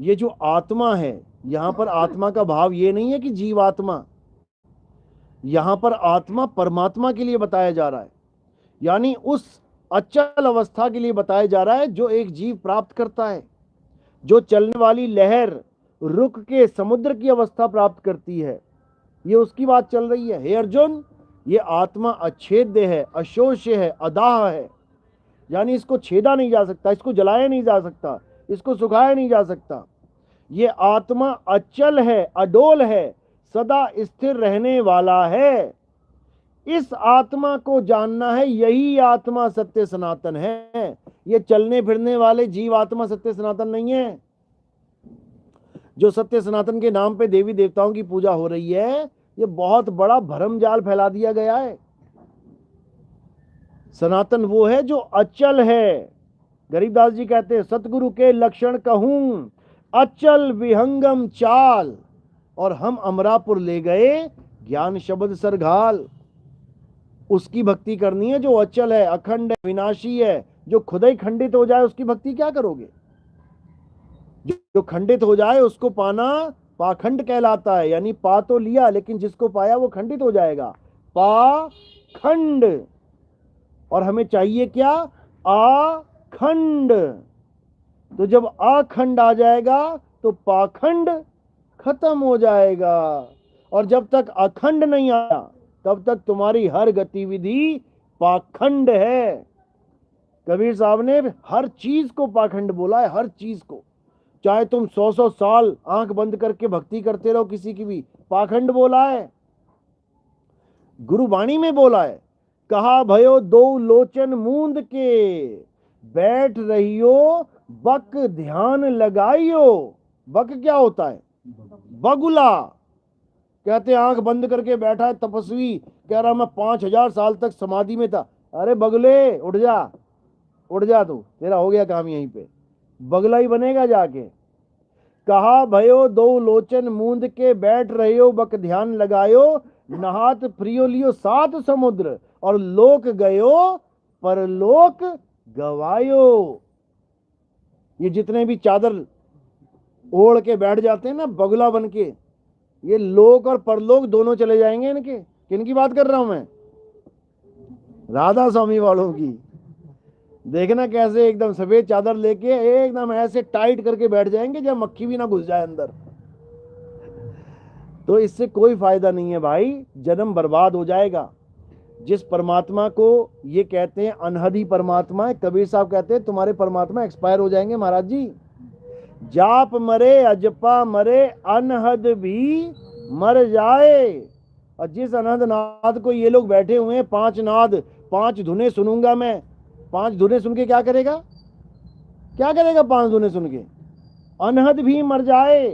ये जो आत्मा है, यहां पर आत्मा का भाव ये नहीं है कि जीवात्मा, यहां पर आत्मा परमात्मा के लिए बताया जा रहा है, यानी उस अचल अवस्था के लिए बताया जा रहा है जो एक जीव प्राप्त करता है, जो चलने वाली लहर रुक के समुद्र की अवस्था प्राप्त करती है, ये उसकी बात चल रही है। हे अर्जुन, ये आत्मा अच्छेद्य है, अशोष्य है, अदाह है, यानी इसको छेदा नहीं जा सकता, इसको जलाया नहीं जा सकता, इसको सुखाया नहीं जा सकता। ये आत्मा अचल है, अडोल है, सदा स्थिर रहने वाला है। इस आत्मा को जानना है, यही आत्मा सत्य सनातन है। ये चलने फिरने वाले जीव आत्मा सत्य सनातन नहीं है। जो सत्य सनातन के नाम पे देवी देवताओं की पूजा हो रही है, ये बहुत बड़ा भरम जाल फैला दिया गया है। सनातन वो है जो अचल है। गरीबदास जी कहते हैं, सतगुरु के लक्षण कहूं अचल विहंगम चाल, और हम अमरापुर ले गए ज्ञान शब्द सरघाल। उसकी भक्ति करनी है जो अचल है, अखंड है, विनाशी है। जो खुद ही खंडित हो जाए उसकी भक्ति क्या करोगे? जो खंडित हो जाए उसको पाना पाखंड कहलाता है, यानी पा तो लिया लेकिन जिसको पाया वो खंडित हो जाएगा, पाखंड। और हमें चाहिए क्या? आखंड। तो जब आखंड आ जाएगा तो पाखंड खत्म हो जाएगा। और जब तक अखंड नहीं आया तब तक तुम्हारी हर गतिविधि पाखंड है। कबीर साहब ने हर चीज को पाखंड बोला है, हर चीज को। चाहे तुम 100 साल आंख बंद करके भक्ति करते रहो किसी की भी, पाखंड बोला है। गुरुवाणी में बोला है, कहा भयो दो लोचन मूंद के, बैठ रहियो बक ध्यान लगाइयो। बक क्या होता है? बगुला। कहते आंख बंद करके बैठा है तपस्वी, कह रहा मैं 5000 साल तक समाधि में था। अरे बगले, उठ जा, उठ जा, तू, तेरा हो गया काम यहीं पे, बगला ही बनेगा जाके। कहा भयो दो लोचन मूंद के, बैठ रहे हो बक ध्यान लगायो, नहात प्रियो लियो 7 समुद्र, और लोक गयो परलोक गवायो। ये जितने भी चादर ओढ़ के बैठ जाते हैं ना बगुला बन के, ये लोक और परलोक दोनों चले जाएंगे इनके। किनकी बात कर रहा हूं मैं? राधा स्वामी वालों की। देखना कैसे एकदम सफेद चादर लेके एकदम ऐसे टाइट करके बैठ जाएंगे जब मक्खी भी ना घुस जाए अंदर। तो इससे कोई फायदा नहीं है भाई, जन्म बर्बाद हो जाएगा। जिस परमात्मा को ये कहते हैं अनहदी परमात्मा है, कबीर साहब कहते हैं तुम्हारे परमात्मा एक्सपायर हो जाएंगे महाराज जी। जाप मरे अजपा मरे, अनहद भी मर जाए। और जिस अनहद नाद को ये लोग बैठे हुए हैं, 5 नाद 5 धुनें सुनूंगा मैं, 5 धुनें सुन के क्या करेगा? क्या करेगा 5 धुनें सुन के? अनहद भी मर जाए।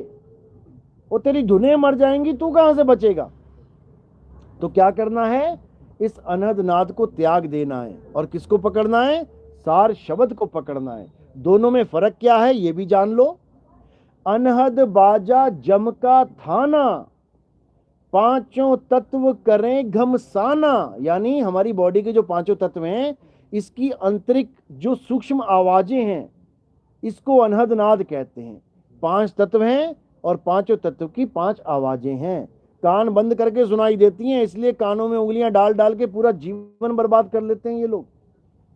वो तेरी धुनें मर जाएंगी, तू कहां से बचेगा? तो क्या करना है? इस अनहद नाद को त्याग देना है। और किसको पकड़ना है? सार शब्द को पकड़ना है। दोनों में फर्क क्या है ये भी जान लो। अनहद बाजा जम का थाना, 5 तत्व करें घमसाना, यानी हमारी बॉडी के जो 5 तत्व हैं, इसकी आंतरिक जो सूक्ष्म आवाजें हैं, इसको अनहद नाद कहते हैं। 5 तत्व हैं और 5 तत्व की 5 आवाजें हैं। कान बंद करके सुनाई देती हैं, इसलिए कानों में उंगलियां डाल डाल के पूरा जीवन बर्बाद कर लेते हैं ये लोग।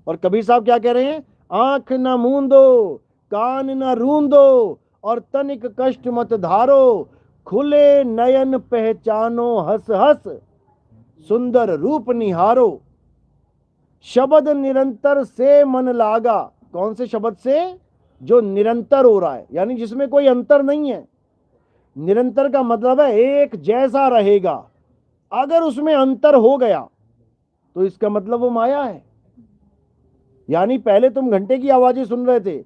और कबीर साहब क्या कह रहे हैं? आंख न मूंदो कान न रूंदो और तनिक कष्ट मत धारो, खुले नयन पहचानो हंस हंस, सुंदर रूप निहारो। शब्द निरंतर से मन लागा, कौन से शब्द से? जो निरंतर हो रहा है, यानी जिसमें कोई अंतर नहीं है। निरंतर का मतलब है एक जैसा रहेगा। अगर उसमें अंतर हो गया तो इसका मतलब वो माया है। यानी पहले तुम घंटे की आवाजें सुन रहे थे,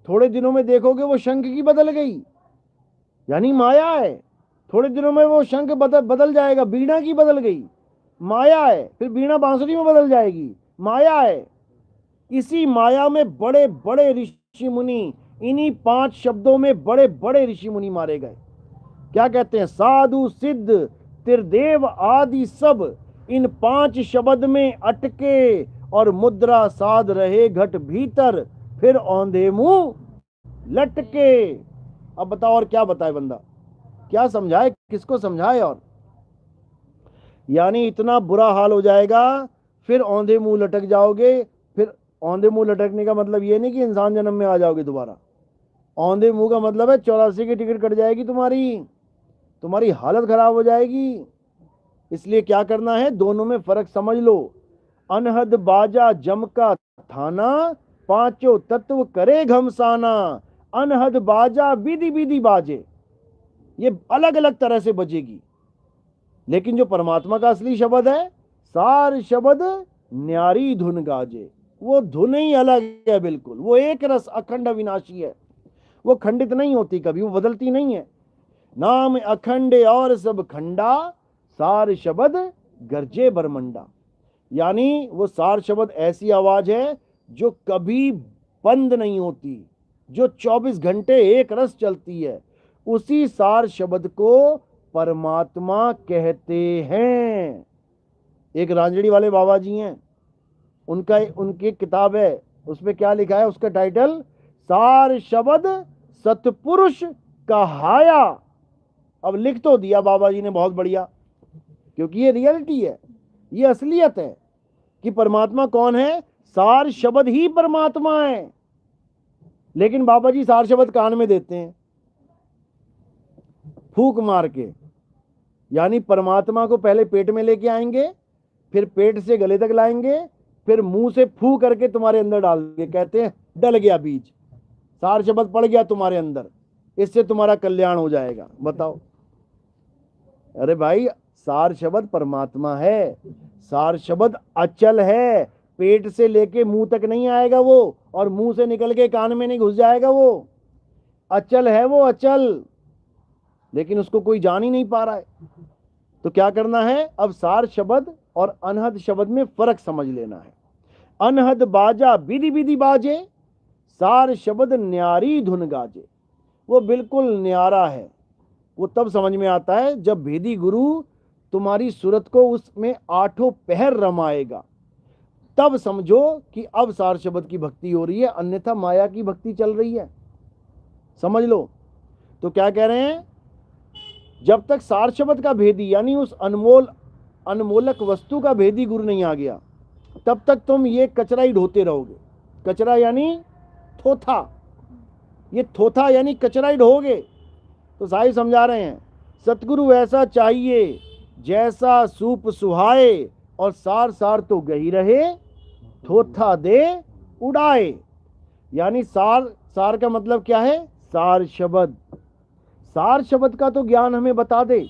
थोड़े दिनों में देखोगे वो शंख की बदल गई, यानी माया है। थोड़े दिनों में वो शंख बदल जाएगा, बीणा की बदल गई, माया है। फिर बीणा बांसुरी में बदल जाएगी, माया है। इसी माया में बड़े बड़े ऋषि मुनि, इन्हीं 5 शब्दों में बड़े बड़े ऋषि मुनि मारे गए। क्या कहते हैं? साधु सिद्ध त्रिदेव आदि सब इन 5 शब्द में अटके और मुद्रा साध रहे घट भीतर, फिर औंधे मुंह लटके। अब बताओ और क्या बताए बंदा, क्या समझाए, किसको समझाए? और यानी इतना बुरा हाल हो जाएगा, फिर औंधे मुंह लटक जाओगे। फिर औंधे मुंह लटकने का मतलब ये नहीं कि इंसान जन्म में आ जाओगे दोबारा। औंधे मुंह का मतलब है 84 की टिकट कट जाएगी, तुम्हारी हालत खराब हो जाएगी। इसलिए क्या करना है, दोनों में फर्क समझ लो। अनहद बाजा जम का थाना, पांचों तत्व करे घमसाना। अनहद बाजा विधि विधि बाजे, ये अलग अलग तरह से बजेगी। लेकिन जो परमात्मा का असली शब्द है, सार शब्द न्यारी धुन गाजे, वो धुन ही अलग है बिल्कुल। वो एक रस अखंड अविनाशी है, वो खंडित नहीं होती कभी, वो बदलती नहीं है। नाम अखंड और सब खंडा, सार शब्द गर्जे बरमंडा। यानी वो सार शब्द ऐसी आवाज है जो कभी बंद नहीं होती, जो 24 घंटे एक रस चलती है। उसी सार शब्द को परमात्मा कहते हैं। एक रांझड़ी वाले बाबा जी हैं, उनकी किताब है, उसमें क्या लिखा है, उसका टाइटल सार शब्द सतपुरुष कहाया। अब लिख तो दिया बाबा जी ने, बहुत बढ़िया, क्योंकि ये रियलिटी है, ये असलियत है कि परमात्मा कौन है। सार शब्द ही परमात्मा है। लेकिन बाबा जी सार शब्द कान में देते हैं फूक मार के। यानी परमात्मा को पहले पेट में लेके आएंगे, फिर पेट से गले तक लाएंगे, फिर मुंह से फू करके तुम्हारे अंदर डाल देंगे। कहते हैं डल गया बीज, सार शब्द पड़ गया तुम्हारे अंदर, इससे तुम्हारा कल्याण हो जाएगा। बताओ, अरे भाई सार शब्द परमात्मा है, सार शब्द अचल है। पेट से लेके मुंह तक नहीं आएगा वो, और मुंह से निकल के कान में नहीं घुस जाएगा वो। अचल है वो, अचल। लेकिन उसको कोई जान ही नहीं पा रहा है। तो क्या करना है, अब सार शब्द और अनहद शब्द में फर्क समझ लेना है। अनहद बाजा विधि विधि बाजे, सार शब्द न्यारी धुन गाजे। वो बिल्कुल न्यारा है। वो तब समझ में आता है जब भेदी गुरु तुम्हारी सूरत को उसमें 8 पहर रमाएगा, तब समझो कि अब सार शब्द की भक्ति हो रही है, अन्यथा माया की भक्ति चल रही है। समझ लो। तो क्या कह रहे हैं, जब तक सार शब्द का भेदी यानी उस अनमोलक वस्तु का भेदी गुरु नहीं आ गया, तब तक तुम ये कचरा ही ढोते रहोगे। कचरा यानी थोथा, ये थोथा यानी कचरा ही ढोगे। तो साहिब समझा रहे हैं, सतगुरु ऐसा चाहिए जैसा सूप सुहाए, और सार सार तो गही रहे, थोथा दे उड़ाए। यानी सार का मतलब क्या है, सार शब्द। सार शब्द का तो ज्ञान हमें बता दे,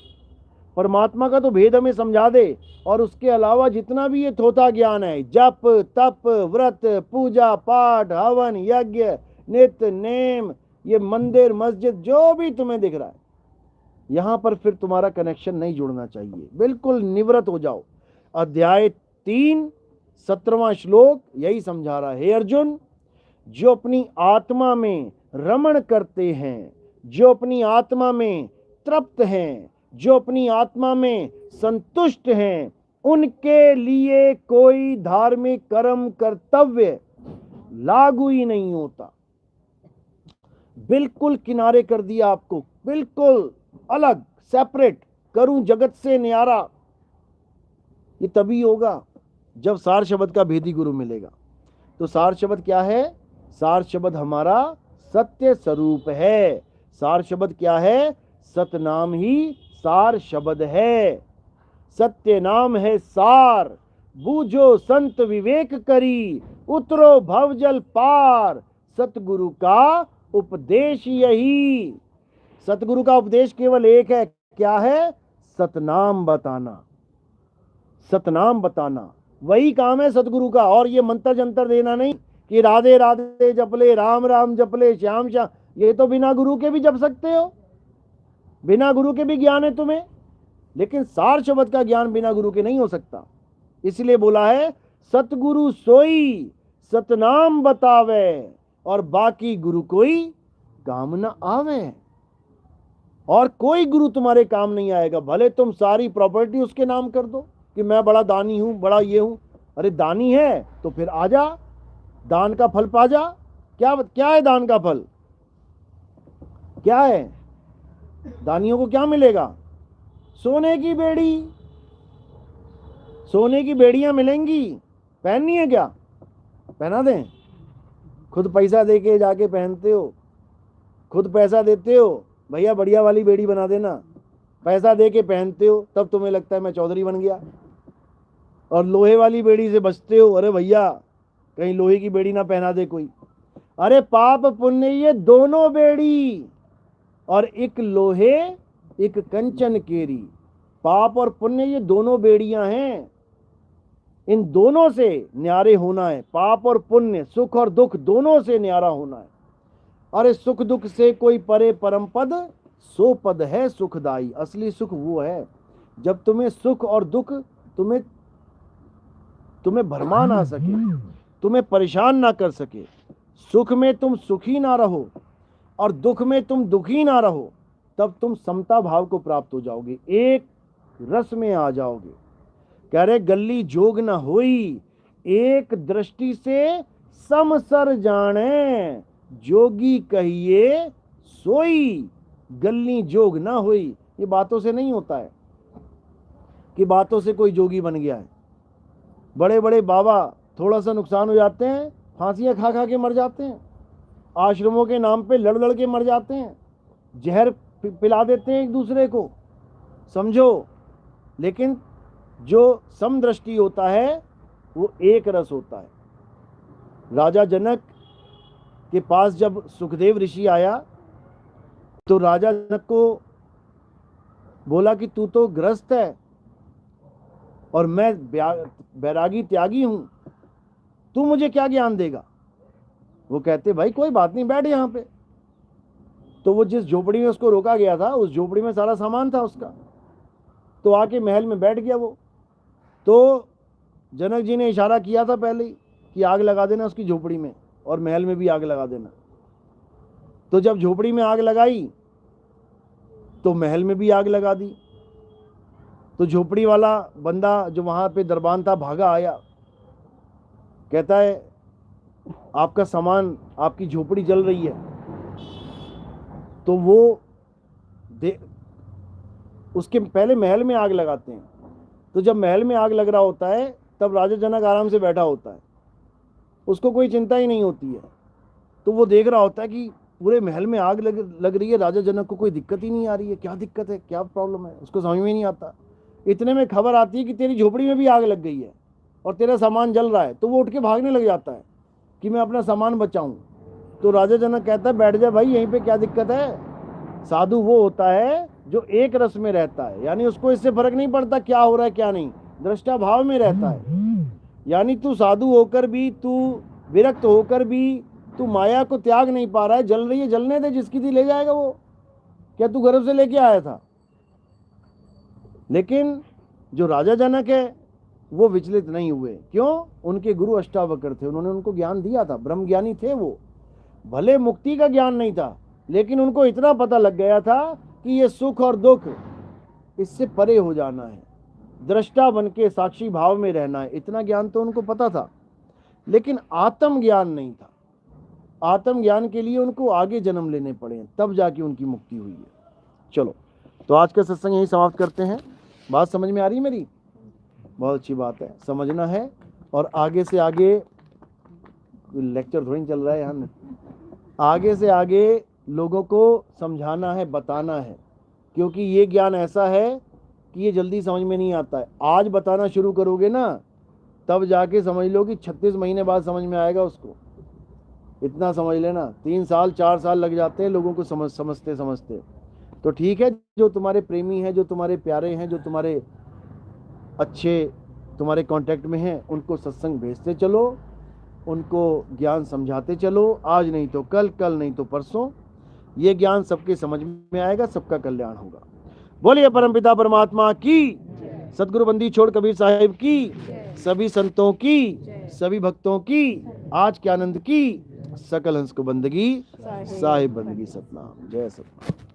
परमात्मा का तो भेद हमें समझा दे, और उसके अलावा जितना भी ये थोथा ज्ञान है, जप तप व्रत पूजा पाठ हवन यज्ञ नित्य नेम, ये मंदिर मस्जिद जो भी तुम्हें दिख रहा है, यहां पर फिर तुम्हारा कनेक्शन नहीं जुड़ना चाहिए, बिल्कुल निवृत्त हो जाओ। अध्याय 3 17वां श्लोक यही समझा रहा है। हे अर्जुन, जो अपनी आत्मा में रमण करते हैं, जो अपनी आत्मा में तृप्त हैं, जो अपनी आत्मा में संतुष्ट हैं, उनके लिए कोई धार्मिक कर्म कर्तव्य लागू ही नहीं होता। बिल्कुल किनारे कर दिया आपको, बिल्कुल अलग, सेपरेट, करूं जगत से न्यारा। ये तभी होगा जब सार शब्द का भेदी गुरु मिलेगा। तो सार शब्द क्या है, सार शब्द हमारा सत्य स्वरूप है। सार शब्द क्या है? सतनाम ही सार शब्द है। सत्य नाम है सार, बूझो संत विवेक करी, उतरो भवजल पार, सतगुरु का उपदेश यही। सतगुरु का उपदेश केवल एक है, क्या है? सतनाम बताना। सतनाम बताना वही काम है सतगुरु का। और ये मंत्र जंतर देना नहीं कि राधे राधे जप ले, राम राम जप ले, श्याम श्याम, ये तो बिना गुरु के भी जप सकते हो, बिना गुरु के भी ज्ञान है तुम्हें, लेकिन सार शब्द का ज्ञान बिना गुरु के नहीं हो सकता। इसलिए बोला है सतगुरु सोई सतनाम बतावे, और बाकी गुरु कोई काम न आवे। और कोई गुरु तुम्हारे काम नहीं आएगा, भले तुम सारी प्रॉपर्टी उसके नाम कर दो कि मैं बड़ा दानी हूं, बड़ा ये हूं। अरे दानी है तो फिर आजा, दान का फल पा जा। क्या है दान का फल? क्या है? दानियों को क्या मिलेगा? सोने की बेड़ी, सोने की बेड़ियां मिलेंगी। पहननी है क्या? पहना दें? खुद पैसा देके जाके पहनते हो, खुद पैसा देते हो, भैया बढ़िया वाली बेड़ी बना देना, पैसा देके पहनते हो, तब तुम्हें लगता है मैं चौधरी बन गया। और लोहे वाली बेड़ी से बचते हो, अरे भैया कहीं लोहे की बेड़ी ना पहना दे कोई। अरे पाप पुण्य ये दोनों बेड़ी, और एक लोहे एक कंचन केरी, पाप और पुण्य ये दोनों बेड़ियां हैं। इन दोनों से न्यारे होना है। पाप और पुण्य, सुख और दुख, दोनों से न्यारा होना है। अरे सुख दुख से कोई परे परम पद, सो पद है सुखदाई। असली सुख वो है जब तुम्हें सुख और दुख तुम्हें भरमा ना सके, तुम्हें परेशान ना कर सके। सुख में तुम सुखी ना रहो और दुख में तुम दुखी ना रहो, तब तुम समता भाव को प्राप्त हो जाओगे, एक रस में आ जाओगे। कह रहे गल्ली जोग न होई, एक दृष्टि से समसर जाने, जोगी कहिए सोई, गल्ली जोग ना हुई। ये बातों से नहीं होता है कि बातों से कोई जोगी बन गया है। बड़े बड़े बाबा थोड़ा सा नुकसान हो जाते हैं, फांसियां खा खा के मर जाते हैं, आश्रमों के नाम पे लड़ लड़ के मर जाते हैं, जहर पिला देते हैं एक दूसरे को, समझो। लेकिन जो समदृष्टि होता है वो एक रस होता है। राजा जनक के पास जब सुखदेव ऋषि आया तो राजा जनक को बोला कि तू तो ग्रस्त है और मैं बैरागी त्यागी हूं, तू मुझे क्या ज्ञान देगा? वो कहते भाई कोई बात नहीं, बैठ यहां पे। तो वो जिस झोपड़ी में उसको रोका गया था, उस झोपड़ी में सारा सामान था उसका, तो आके महल में बैठ गया वो। तो जनक जी ने इशारा किया था पहले ही कि आग लगा देना उसकी झोपड़ी में, और महल में भी आग लगा देना। तो जब झोपड़ी में आग लगाई तो महल में भी आग लगा दी। तो झोपड़ी वाला बंदा जो वहां पे दरबान था भागा आया, कहता है आपका सामान, आपकी झोपड़ी जल रही है। तो वो उसके पहले महल में आग लगाते हैं। तो जब महल में आग लग रहा होता है तब राजा जनक आराम से बैठा होता है, उसको कोई चिंता ही नहीं होती है। तो वो देख रहा होता है कि पूरे महल में आग लग रही है, राजा जनक को कोई दिक्कत ही नहीं आ रही है। क्या दिक्कत है, क्या प्रॉब्लम है, उसको समझ में नहीं आता। इतने में खबर आती है कि तेरी झोपड़ी में भी आग लग गई है और तेरा सामान जल रहा है। तो वो उठ के भागने लग जाता है कि मैं अपना सामान बचाऊं। तो राजा जनक कहता है बैठ जा भाई यहीं पे, क्या दिक्कत है। साधु वो होता है जो एक रस में रहता है, यानी उसको इससे फर्क नहीं पड़ता क्या हो रहा है क्या नहीं, दृष्टा भाव में रहता है। यानी तू साधु होकर भी, तू विरक्त होकर भी तू माया को त्याग नहीं पा रहा है। जल रही है, जलने दे, जिसकी थी ले जाएगा वो, क्या तू गर्भ से लेके आया था। लेकिन जो राजा जनक है वो विचलित नहीं हुए। क्यों? उनके गुरु अष्टावक्र थे, उन्होंने उनको ज्ञान दिया था, ब्रह्म ज्ञानी थे वो। भले मुक्ति का ज्ञान नहीं था, लेकिन उनको इतना पता लग गया था कि ये सुख और दुख, इससे परे हो जाना है, दृष्टा बन के साक्षी भाव में रहना है। इतना ज्ञान तो उनको पता था, लेकिन आत्म ज्ञान नहीं था। आत्म ज्ञान के लिए उनको आगे जन्म लेने पड़े, तब जाके उनकी मुक्ति हुई है। चलो, तो आज का सत्संग यही समाप्त करते हैं। बात समझ में आ रही मेरी? बहुत अच्छी बात है, समझना है। और आगे से आगे लेक्चर थोड़ी चल रहा है यहाँ, आगे से आगे लोगों को समझाना है, बताना है, क्योंकि ये ज्ञान ऐसा है कि ये जल्दी समझ में नहीं आता है। आज बताना शुरू करोगे ना, तब जाके समझ लो कि 36 महीने बाद समझ में आएगा उसको। इतना समझ लेना, 3 साल 4 साल लग जाते हैं लोगों को समझते समझते। तो ठीक है, जो तुम्हारे प्रेमी हैं, जो तुम्हारे प्यारे हैं, जो तुम्हारे अच्छे तुम्हारे कांटेक्ट में हैं, उनको सत्संग भेजते चलो, उनको ज्ञान समझाते चलो। आज नहीं तो कल, कल नहीं तो परसों ये ज्ञान सबके समझ में आएगा, सबका कल्याण होगा। बोलिए परमपिता परमात्मा की, सदगुरु बंदी छोड़ कबीर साहिब की, सभी संतों की, सभी भक्तों की, आज के आनंद की, सकल हंस को बंदगी, साहिब बंदगी सतनाम। जय सतनाम।